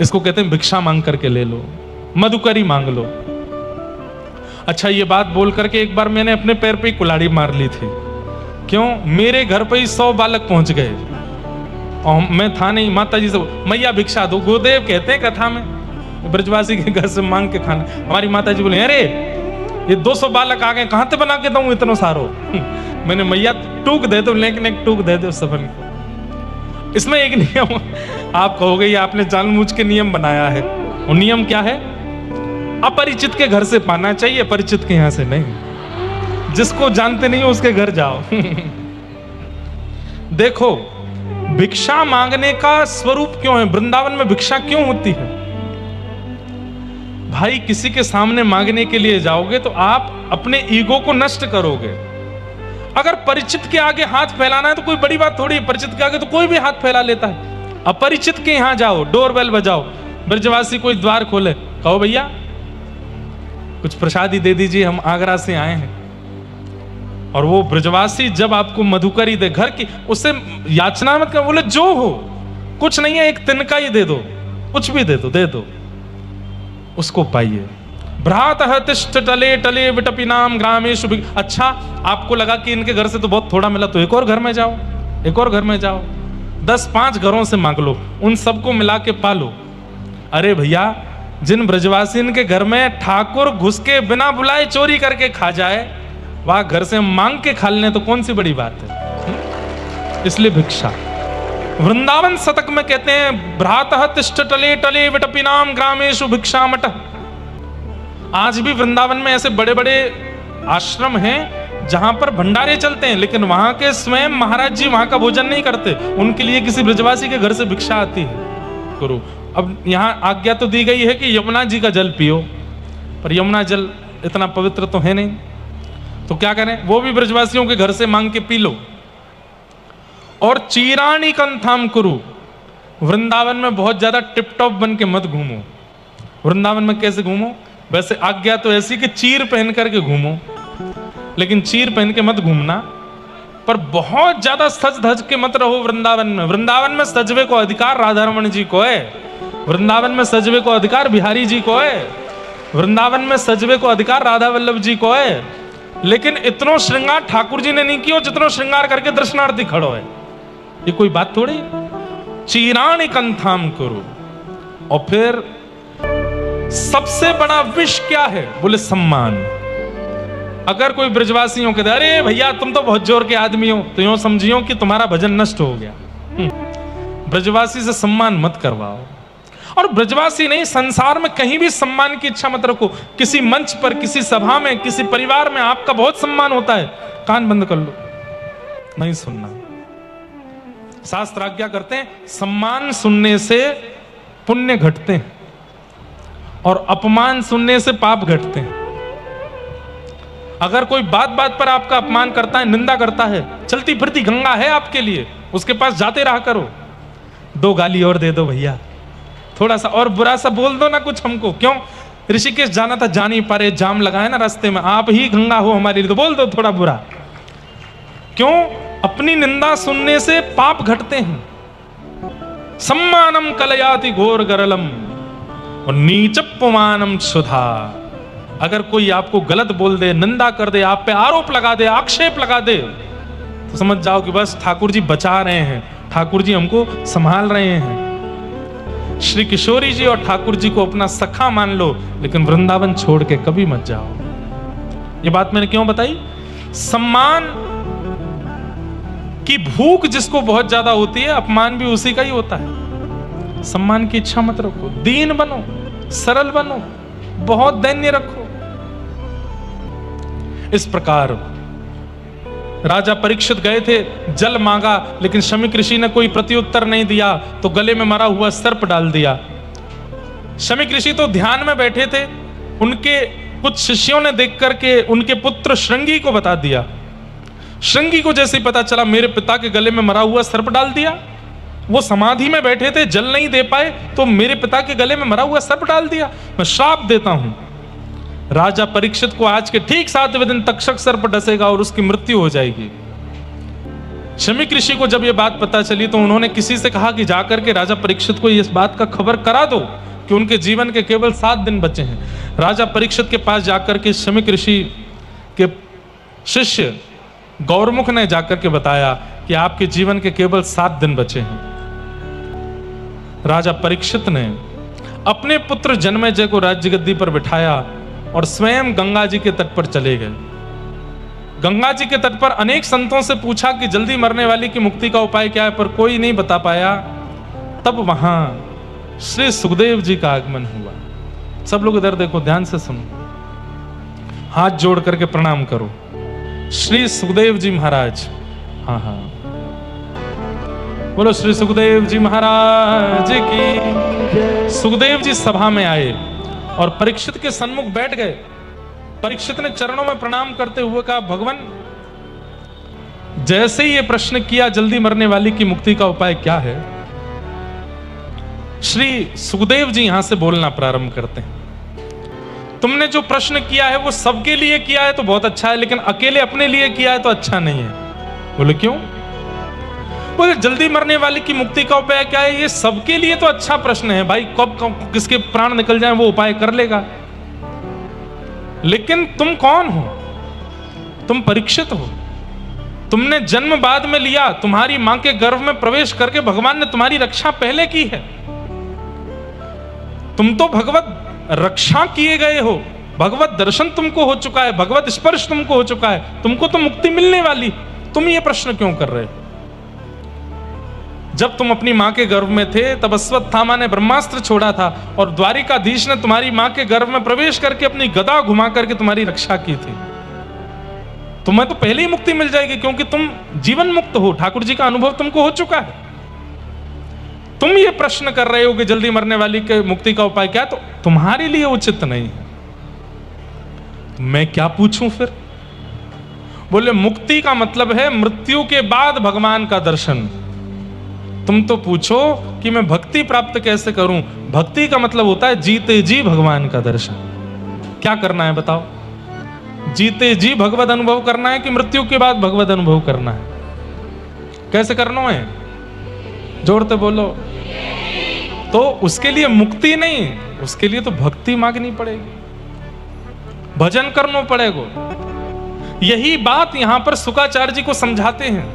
A: इसको कहते हैं भिक्षा मांग करके ले लो, मधुकरी मांग लो। अच्छा ये बात बोल करके एक बार मैंने अपने पैर पे कुल्हाड़ी मार ली थी। क्यों? मेरे घर पे ही 100 बालक पहुंच गए और मैं था नहीं। माता जी से मैया भिक्षा दो, गुरुदेव कहते हैं कथा में ब्रजवासी के घर से मांग के खाना। हमारी माता जी बोले अरे ये 200 बालक आ गए, कहां से बना के दूं इतना सारो। मैंने मैया टूक दे दो, लेकिन एक टूक दे दो सबन को। इसमें एक नियम आप कहोगे ये आपने जानबूझ के नियम बनाया है। वो नियम क्या है? अपरिचित के घर से पाना चाहिए, परिचित के यहां से नहीं। जिसको जानते नहीं हो उसके घर जाओ। देखो भिक्षा मांगने का स्वरूप क्यों है? वृंदावन में भिक्षा क्यों होती है? भाई किसी के सामने मांगने के लिए जाओगे तो आप अपने ईगो को नष्ट करोगे। अगर परिचित के आगे हाथ फैलाना है तो कोई बड़ी बात थोड़ी है। परिचित के आगे तो कोई भी हाथ फैला लेता है। अपरिचित के यहां जाओ, डोरबेल बजाओ, ब्रजवासी कोई द्वार खोले, कहो भैया कुछ प्रसादी दे दीजिए, हम आगरा से आए हैं। और वो ब्रजवासी जब आपको मधुकरी दे, घर की, उससे याचना मत कर, बोले जो हो कुछ नहीं है, एक तिनका ही दे दो, कुछ भी दे दो, उसको पाइए। भ्रातः तिष्ठ टले टले विटपिनाम ग्रामेषु। अच्छा आपको लगा कि इनके घर से तो बहुत थोड़ा मिला तो एक और घर में जाओ, एक और घर में जाओ, 10-5 घरों से मांग लो, उन सबको मिला के पालो। अरे भैया जिन ब्रजवासी के घर में ठाकुर घुस के बिना बुलाए चोरी करके खा जाए, वहां घर से मांग के खा लेने तो कौन सी बड़ी बात है। इसलिए भिक्षा। वृंदावन शतक में कहते हैं भ्रातः तिष्ठ टले टले विटपिनाम ग्रामेषु भिक्षामट। आज भी वृंदावन में ऐसे बड़े बड़े आश्रम हैं जहां पर भंडारे चलते हैं, लेकिन वहां के स्वयं महाराज जी वहां का भोजन नहीं करते, उनके लिए किसी ब्रजवासी के घर से भिक्षा आती है। गुरु अब यहां आज्ञा तो दी गई है कि यमुना जी का जल पियो, पर यमुना जल इतना पवित्र तो है नहीं, तो क्या करें? वो भी ब्रजवासियों के घर से मांग के पी लो। और चीराणी कंथाम कुरु। वृंदावन में बहुत ज्यादा टिप टॉप बन के मत घूमो। वृंदावन में कैसे घूमो? वैसे आज्ञा तो ऐसी कि चीर पहन करके घूमो, लेकिन चीर पहन के मत घूमना। पर बहुत ज्यादा सज धज के मत रहो वृंदावन में। वृंदावन में सजवे को अधिकार राधा रमण जी को है, वृंदावन में सजवे को अधिकार बिहारी जी को है, वृंदावन में सजवे को अधिकार राधा वल्लभ जी को है। लेकिन इतनो श्रृंगार ठाकुर जी ने नहीं किया जितनो श्रृंगार करके दर्शनार्थी खड़ो है। ये कोई बात थोड़ी। चीराणी कंथाम करो। और फिर सबसे बड़ा विष क्या है? बोले सम्मान। अगर कोई ब्रजवासियों के अरे भैया तुम तो बहुत जोर के आदमी हो, तो यूं समझियो कि तुम्हारा भजन नष्ट हो गया। ब्रजवासी से सम्मान मत करवाओ। और ब्रजवासी नहीं, संसार में कहीं भी सम्मान की इच्छा मत रखो। किसी मंच पर, किसी सभा में, किसी परिवार में आपका बहुत सम्मान होता है, कान बंद कर लो, नहीं सुनना। शास्त्र आज्ञा करते हैं सम्मान सुनने से पुण्य घटते हैं और अपमान सुनने से पाप घटते हैं। अगर कोई बात बात पर आपका अपमान करता है, निंदा करता है, चलती फिरती गंगा है आपके लिए, उसके पास जाते रहा करो। 2 गाली और दे दो भैया, थोड़ा सा और बुरा सा बोल दो ना कुछ हमको। क्यों? ऋषिकेश जाना था, जा नहीं पा रहे, जाम लगाए ना रास्ते में, आप ही गंगा हो हमारे लिए, तो बोल दो थोड़ा बुरा। क्यों? अपनी निंदा सुनने से पाप घटते हैं। सम्मानम कलयाति घोर गरलम और नीचपुमानम सुधा। अगर कोई आपको गलत बोल दे, निंदा कर दे, आप पे आरोप लगा दे, आक्षेप लगा दे, तो समझ जाओ कि बस ठाकुर जी बचा रहे हैं, ठाकुर जी हमको संभाल रहे हैं। श्री किशोरी जी और ठाकुर जी को अपना सखा मान लो, लेकिन वृंदावन छोड़ के कभी मत जाओ। ये बात मैंने क्यों बताई? सम्मान की भूख जिसको बहुत ज्यादा होती है, अपमान भी उसी का ही होता है। सम्मान की इच्छा मत रखो, दीन बनो, सरल बनो, बहुत दैन्य रखो। इस प्रकार राजा परीक्षित गए थे, जल मांगा, लेकिन शमीक ऋषि ने कोई प्रत्युत्तर नहीं दिया, तो गले में मरा हुआ सर्प डाल दिया। शमीक ऋषि तो ध्यान में बैठे थे, उनके कुछ शिष्यों ने देख करके उनके पुत्र श्रृंगी को बता दिया। श्रृंगी को जैसे ही पता चला मेरे पिता के गले में मरा हुआ सर्प डाल दिया, वो समाधि में बैठे थे, जल नहीं दे पाए, तो मेरे पिता के गले में मरा हुआ सर्प डाल दिया, मैं श्राप देता हूं। राजा परीक्षित को आज के ठीक 7वें दिन तक्षक सर्प डसेगा और उसकी मृत्यु हो जाएगी। शमीक ऋषि को जब यह बात पता चली तो उन्होंने किसी से कहा कि जाकर के राजा परीक्षित को इस बात का खबर करा दो कि उनके जीवन के केवल 7 दिन बचे हैं। राजा परीक्षित के पास जाकर के शमीक ऋषि के शिष्य गौरमुख ने जाकर के बताया कि आपके जीवन के केवल 7 दिन बचे हैं। राजा परीक्षित ने अपने पुत्र जन्मेजय को राज्य गद्दी पर बिठाया और स्वयं गंगा जी के तट पर चले गए। गंगा जी के तट पर अनेक संतों से पूछा कि जल्दी मरने वाली की मुक्ति का उपाय क्या है, पर कोई नहीं बता पाया। तब वहां श्री सुखदेव जी का आगमन हुआ। सब लोग इधर देखो, ध्यान से सुनो, हाथ जोड़ करके प्रणाम करो। श्री सुखदेव जी महाराज, हाँ हाँ, बोलो श्री सुखदेव जी महाराज की। सुखदेव जी सभा में आए और परीक्षित के सन्मुख बैठ गए। परीक्षित ने चरणों में प्रणाम करते हुए कहा, भगवान, जैसे ही ये प्रश्न किया जल्दी मरने वाली की मुक्ति का उपाय क्या है, श्री सुखदेव जी यहां से बोलना प्रारंभ करते हैं। तुमने जो प्रश्न किया है वो सबके लिए किया है तो बहुत अच्छा है, लेकिन अकेले अपने लिए किया है तो अच्छा नहीं है। बोले क्यों? बोले जल्दी मरने वाली की मुक्ति का उपाय क्या है, ये सबके लिए तो अच्छा प्रश्न है भाई, कब किसके प्राण निकल जाए वो उपाय कर लेगा, लेकिन तुम कौन हो? तुम परीक्षित हो, तुमने जन्म बाद में लिया, तुम्हारी मां के गर्भ में प्रवेश करके भगवान ने तुम्हारी रक्षा पहले की है। तुम तो भगवत रक्षा किए गए हो, भगवत दर्शन तुमको हो चुका है, भगवत स्पर्श तुमको हो चुका है, तुमको तो मुक्ति मिलने वाली, तुम ये प्रश्न क्यों कर रहे हो? जब तुम अपनी मां के गर्भ में थे तब अश्वत्थामा ने ब्रह्मास्त्र छोड़ा था और द्वारिकाधीश ने तुम्हारी मां के गर्भ में प्रवेश करके अपनी गदा घुमा करके तुम्हारी रक्षा की थी। तुम्हें तो पहले ही मुक्ति मिल जाएगी, क्योंकि तुम जीवन मुक्त हो, ठाकुर जी का अनुभव तुमको हो चुका है। तुम ये प्रश्न कर रहे हो कि जल्दी मरने वाली के मुक्ति का उपाय क्या, तो तुम्हारे लिए उचित नहीं है। मैं क्या पूछूं फिर? बोले मुक्ति का मतलब है मृत्यु के बाद भगवान का दर्शन। तुम तो पूछो कि मैं भक्ति प्राप्त कैसे करूं। भक्ति का मतलब होता है जीते जी भगवान का दर्शन। क्या करना है बताओ? जीते जी भगवत अनुभव करना है कि मृत्यु के बाद भगवत अनुभव करना है? कैसे करना है? जोरते बोलो। तो उसके लिए मुक्ति नहीं, उसके लिए तो भक्ति मांगनी पड़ेगी, भजन करना पड़ेगा। यही बात यहां पर शुकाचार्य जी को समझाते हैं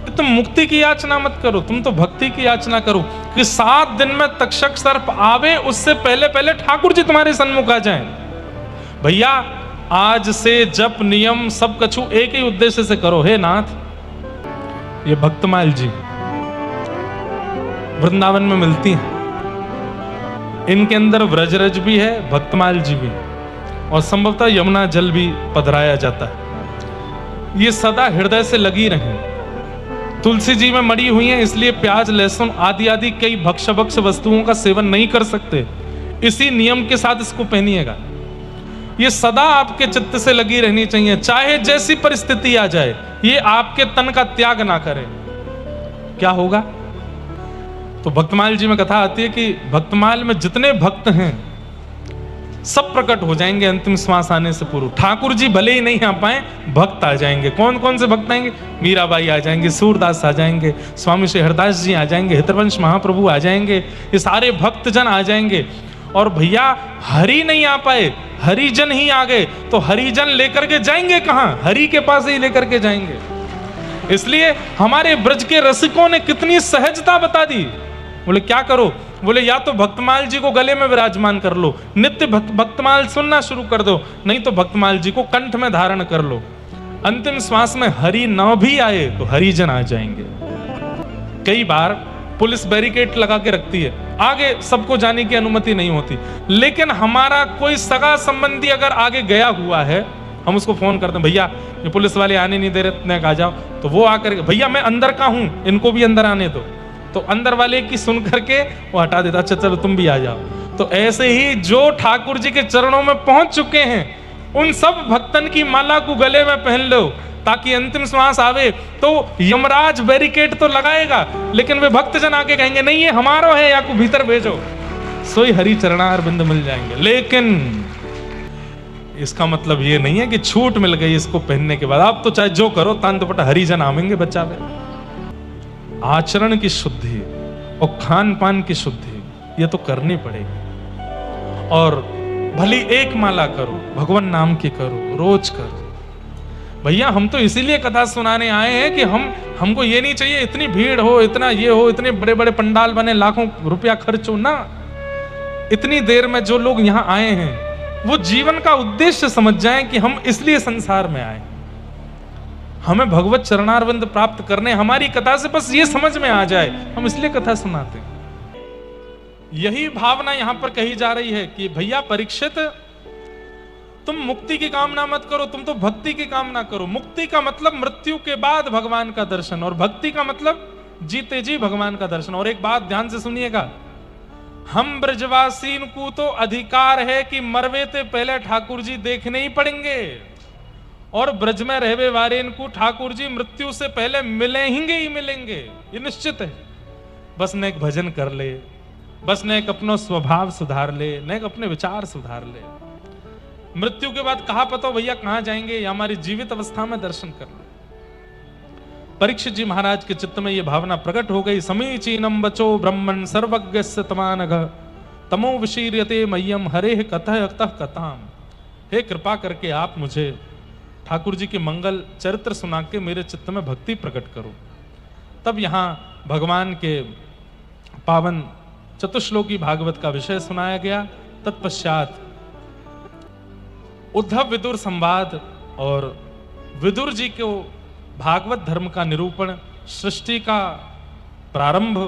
A: कि तुम मुक्ति की याचना मत करो, तुम तो भक्ति की याचना करो कि 7 दिन में तक्षक सर्प आवे उससे पहले पहले ठाकुर जी तुम्हारे सन्मुख आ जाएं। भैया आज से जप नियम सब कछु एक ही उद्देश्य से करो। हे नाथ, ये भक्तमाल जी वृंदावन में मिलती हैं, इनके अंदर व्रजरज भी है, भक्तमाल जी भी, और संभवतः यमुना जल भी पधराया जाता है। ये सदा हृदय से लगी रहें। तुलसी जी में मड़ी हुई हैं, इसलिए प्याज लहसुन आदि आदि कई भक्ष वस्तुओं का सेवन नहीं कर सकते। इसी नियम के साथ इसको पहनिएगा। ये सदा आपके चित्त से लगी रहनी चाहिए, चाहे जैसी परिस्थिति आ जाए। ये आपके तन का त्याग ना करे, क्या होगा? तो भक्तमाल जी में कथा आती है कि भक्तमाल में जितने भक्त हैं सब प्रकट हो जाएंगे अंतिम श्वास आने से पूर्व। ठाकुर जी भले ही नहीं आ पाए, भक्त आ जाएंगे। कौन कौन से भक्त आएंगे? मीराबाई आ जाएंगे, सूरदास आ जाएंगे, स्वामी श्री हरदास जी आ जाएंगे, हितवंश महाप्रभु आ जाएंगे, ये सारे भक्तजन आ जाएंगे। और भैया हरि नहीं आ पाए, हरिजन ही आ गए, तो हरिजन लेकर के जाएंगे कहां? हरि के पास ही लेकर के जाएंगे। इसलिए हमारे ब्रज के रसिकों ने कितनी सहजता बता दी। बोले क्या करो? बोले या तो भक्तमाल जी को गले में विराजमान कर लो, नित्य भक्तमाल सुनना शुरू कर दो, नहीं तो भक्तमाल जी को कंठ में धारण कर लो। अंतिम श्वास में हरि न भी आए तो हरिजन आ जाएंगे। कई बार पुलिस बैरिकेड लगा के रखती है, आगे सबको जाने की अनुमति नहीं होती, लेकिन हमारा कोई सगा संबंधी अगर आगे गया हुआ है, हम उसको फोन करते हैं, भैया ये पुलिस वाले आने नहीं दे रहे, आ जाओ। तो वो आकर, भैया मैं अंदर का हूं, इनको भी अंदर आने दो। तो अंदर वाले की सुन करके वो हटा देता, अच्छा चलो तुम भी आ जाओ। तो ऐसे ही जो ठाकुर जी के चरणों में पहुंच चुके हैं, उन सब भक्तन की माला को गले में पहन लो, ताकि अंतिम श्वास आवे तो यमराज बैरिकेड तो लगाएगा, लेकिन वे भक्तजन आके कहेंगे नहीं ये हमारो है, या को भीतर भेजो, सोई हरि चरणारविंद मिल जाएंगे। लेकिन इसका मतलब ये नहीं है कि छूट मिल गई इसको पहनने के बाद, आप तो चाहे जो करो, तान दुपट्टा हरिजन आवेंगे बचावे। आचरण की शुद्धि और खान पान की शुद्धि ये तो करनी पड़ेगी। और भली एक माला करो, भगवान नाम की करो, रोज करो। भैया हम तो इसीलिए कथा सुनाने आए हैं कि हमको ये नहीं चाहिए इतनी भीड़ हो, इतना ये हो, इतने बड़े बड़े पंडाल बने, लाखों रुपया खर्च हो ना। इतनी देर में जो लोग यहाँ आए हैं वो जीवन का उद्देश्य समझ जाएं कि हम इसलिए संसार में आए, हमें भगवत चरणारविंद प्राप्त करने। हमारी कथा से बस ये समझ में आ जाए, हम इसलिए कथा सुनाते हैं। यही भावना यहां पर कही जा रही है कि भैया परीक्षित, तुम मुक्ति की कामना मत करो, तुम तो भक्ति की कामना करो। मुक्ति का मतलब मृत्यु के बाद भगवान का दर्शन, और भक्ति का मतलब जीते जी भगवान का दर्शन। और एक बात ध्यान से सुनिएगा, हम ब्रजवासीन को तो अधिकार है कि मरवे से पहले ठाकुर जी देखने ही पड़ेंगे, और ब्रज में रहवे वाले इनको ठाकुर जी मृत्यु से पहले मिलेंगे ही मिलेंगे, ये निश्चित है। बस ने एक भजन कर ले, बस ने एक अपना स्वभाव सुधार ले, ने एक अपने विचार सुधार ले। मृत्यु के बाद कहा पता भैया कहां जाएंगे, या हमारी जीवित अवस्था में दर्शन कर ले। परीक्षित जी महाराज के चित्त में यह भावना प्रकट हो गई। समीचीनम बचो ब्रह्मन् सर्वज्ञस्य तमानघ तमो विशीर्यते मह्यम हरेः कथः कथाम। हे कृपा करके आप मुझे ठाकुर जी के मंगल चरित्र सुना के मेरे चित्त में भक्ति प्रकट करो। तब यहां भगवान के पावन चतुश्लोकी भागवत का विषय सुनाया गया। तत्पश्चात उद्धव विदुर संवाद और विदुर जी को भागवत धर्म का निरूपण, सृष्टि का प्रारंभ,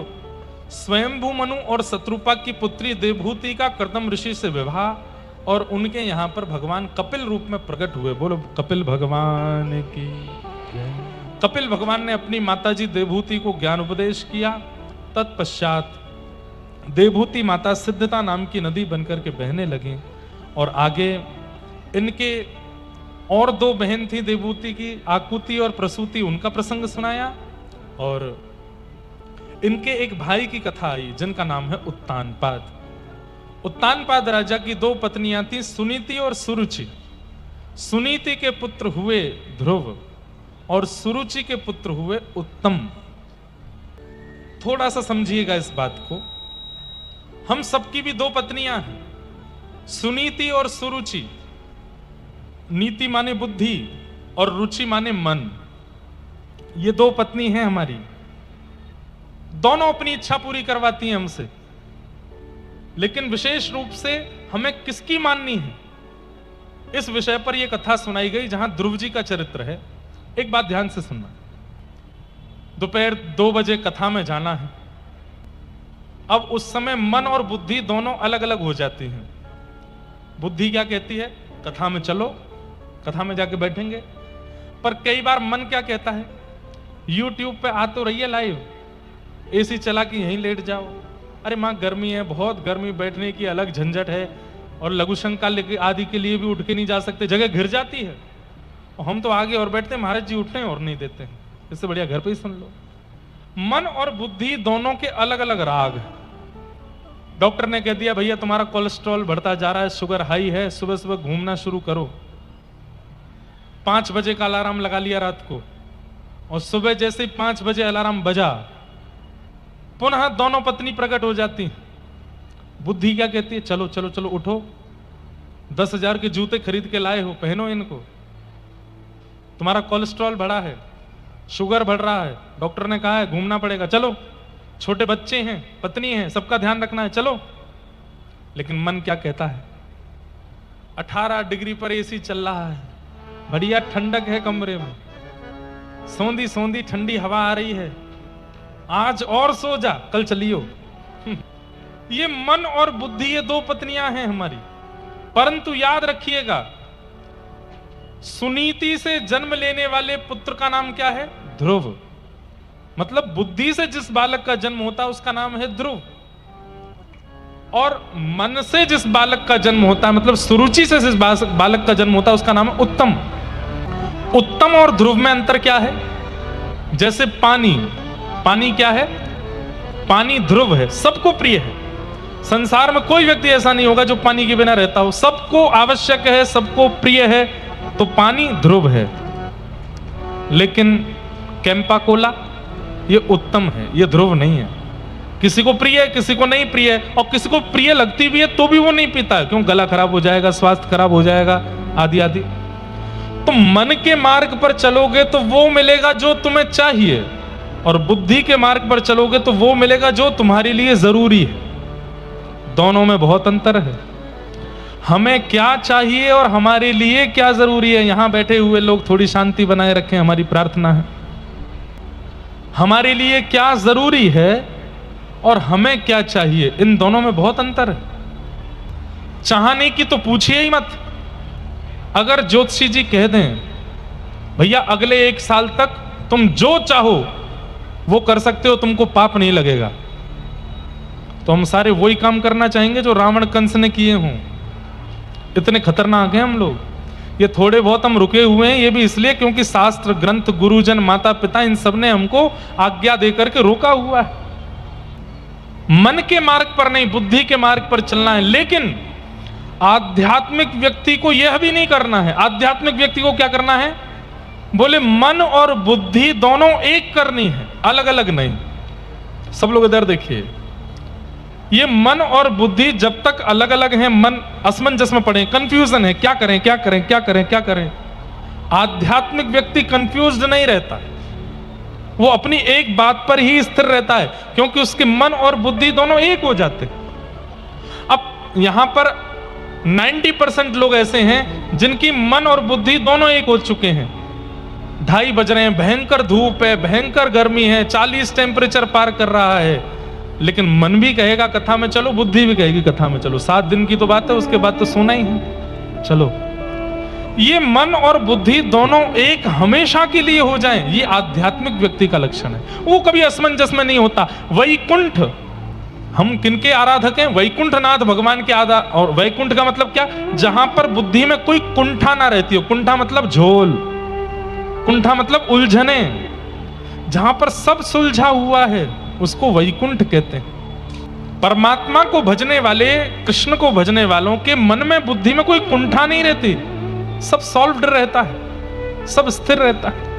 A: स्वयंभू मनु और शत्रुपा की पुत्री देवभूति का कर्दम ऋषि से विवाह, और उनके यहां पर भगवान कपिल रूप में प्रकट हुए। बोलो कपिल भगवान की। कपिल भगवान ने अपनी माताजी देवभूति को ज्ञान उपदेश किया। तत्पश्चात देवभूति माता सिद्धता नाम की नदी बनकर के बहने लगी, और आगे इनके और 2 बहन थी देवभूति की, आकुति और प्रसूति, उनका प्रसंग सुनाया। और इनके एक भाई की कथा आई जिनका नाम है उत्तानपाद। उत्तानपाद राजा की 2 पत्नियां थी, सुनीति और सुरुचि। सुनीति के पुत्र हुए ध्रुव और सुरुचि के पुत्र हुए उत्तम। थोड़ा सा समझिएगा इस बात को, हम सबकी भी 2 पत्नियां हैं, सुनीति और सुरुचि। नीति माने बुद्धि, और रुचि माने मन। ये दो पत्नी हैं हमारी, दोनों अपनी इच्छा पूरी करवाती हैं हमसे, लेकिन विशेष रूप से हमें किसकी माननी है, इस विषय पर यह कथा सुनाई गई जहां ध्रुव जी का चरित्र है। एक बात ध्यान से सुनना, दोपहर 2 बजे कथा में जाना है। अब उस समय मन और बुद्धि दोनों अलग अलग हो जाती हैं। बुद्धि क्या कहती है, कथा में चलो, कथा में जाके बैठेंगे। पर कई बार मन क्या कहता है, YouTube पे आ तो रही है लाइव, एसी चला के यहीं लेट जाओ। अरे माँ गर्मी है, बहुत गर्मी, बैठने की अलग झंझट है, और लघु शंका आदि के लिए भी उठ के नहीं जा सकते, जगह घिर जाती है। और हम तो आगे और बैठते, महाराज जी उठने और नहीं देते हैं, इससे बढ़िया घर पे ही सुन लो। मन और बुद्धि दोनों के अलग अलग राग हैं। डॉक्टर ने कह दिया भैया तुम्हारा कोलेस्ट्रॉल बढ़ता जा रहा है, शुगर हाई है, सुबह सुबह घूमना शुरू करो। 5 बजे का अलार्म लगा लिया रात को, और सुबह जैसे ही 5 बजे अलार्म बजा, पुनः दोनों पत्नी प्रकट हो जाती हैं। बुद्धि क्या कहती है, चलो चलो चलो उठो, 10,000 के जूते खरीद के लाए हो, पहनो इनको। तुम्हारा कोलेस्ट्रॉल बढ़ा है, शुगर बढ़ रहा है, डॉक्टर ने कहा है घूमना पड़ेगा, चलो। छोटे बच्चे हैं, पत्नी है, सबका ध्यान रखना है, चलो। लेकिन मन क्या कहता है, 18 डिग्री पर एसी चल रहा है, बढ़िया ठंडक है कमरे में, सौंधी सौंधी ठंडी हवा आ रही है, आज और सो जा, कल चलियो। ये मन और बुद्धि, ये दो पत्नियां हैं हमारी। परंतु याद रखिएगा, सुनीति से जन्म लेने वाले पुत्र का नाम क्या है, ध्रुव। मतलब बुद्धि से जिस बालक का जन्म होता है उसका नाम है ध्रुव, और मन से जिस बालक का जन्म होता है, मतलब सुरुचि से जिस बालक का जन्म होता है उसका नाम है उत्तम। उत्तम और ध्रुव में अंतर क्या है, जैसे पानी, पानी क्या है, पानी ध्रुव है, सबको प्रिय है। संसार में कोई व्यक्ति ऐसा नहीं होगा जो पानी के बिना रहता हो, सबको आवश्यक है, सबको प्रिय है, तो पानी ध्रुव है। लेकिन कैंपा कोला ये उत्तम है, ये ध्रुव नहीं है। किसी को प्रिय है, किसी को नहीं प्रिय है, और किसी को प्रिय लगती भी है तो भी वो नहीं पीता है, क्यों, गला खराब हो जाएगा, स्वास्थ्य खराब हो जाएगा, आदि आदि। तो मन के मार्ग पर चलोगे तो वो मिलेगा जो तुम्हें चाहिए, और बुद्धि के मार्ग पर चलोगे तो वो मिलेगा जो तुम्हारे लिए जरूरी है। दोनों में बहुत अंतर है। हमें क्या चाहिए और हमारे लिए क्या जरूरी है, यहां बैठे हुए लोग थोड़ी शांति बनाए रखें, हमारी प्रार्थना है। हमारे लिए क्या जरूरी है और हमें क्या चाहिए, इन दोनों में बहुत अंतर है। चाहने की तो पूछिए ही मत। अगर ज्योतिषी जी कह दें भैया अगले 1 साल तक तुम जो चाहो वो कर सकते हो, तुमको पाप नहीं लगेगा, तो हम सारे वही काम करना चाहेंगे जो रावण कंस ने किए हों। इतने खतरनाक हैं हम लोग। ये थोड़े बहुत हम रुके हुए हैं, ये भी इसलिए क्योंकि शास्त्र ग्रंथ, गुरुजन, माता पिता, इन सब ने हमको आज्ञा देकर के रोका हुआ है। मन के मार्ग पर नहीं, बुद्धि के मार्ग पर चलना है। लेकिन आध्यात्मिक व्यक्ति को यह भी नहीं करना है। आध्यात्मिक व्यक्ति को क्या करना है, बोले मन और बुद्धि दोनों एक करनी है, अलग अलग नहीं। सब लोग इधर देखिए, ये मन और बुद्धि जब तक अलग अलग हैं, मन असमंजस में पड़े, कंफ्यूजन है, क्या करें क्या करें क्या करें क्या करें। आध्यात्मिक व्यक्ति कंफ्यूज्ड नहीं रहता, वो अपनी एक बात पर ही स्थिर रहता है, क्योंकि उसके मन और बुद्धि दोनों एक हो जाते। अब यहां पर 90% लोग ऐसे हैं जिनकी मन और बुद्धि दोनों एक हो चुके हैं। 2:30 बज रहे हैं, भयंकर धूप है, भयंकर गर्मी है, 40 टेम्परेचर पार कर रहा है, लेकिन मन भी कहेगा कथा में चलो, बुद्धि भी कहेगी कथा में चलो। 7 दिन की तो बात है, उसके बाद तो सोना ही है, चलो। ये मन और बुद्धि दोनों एक हमेशा के लिए हो जाएं, ये आध्यात्मिक व्यक्ति का लक्षण है। वो कभी असमंजस में नहीं होता। वैकुंठ, हम किनके आराधक हैं, वैकुंठनाथ भगवान के और वैकुंठ का मतलब क्या, जहां पर बुद्धि में कोई कुंठा ना रहती हो। कुंठा मतलब झोल, कुंठा मतलब उलझने, जहां पर सब सुलझा हुआ है उसको वैकुंठ कहते हैं। परमात्मा को भजने वाले, कृष्ण को भजने वालों के मन में, बुद्धि में कोई कुंठा नहीं रहती, सब सॉल्व्ड रहता है, सब स्थिर रहता है।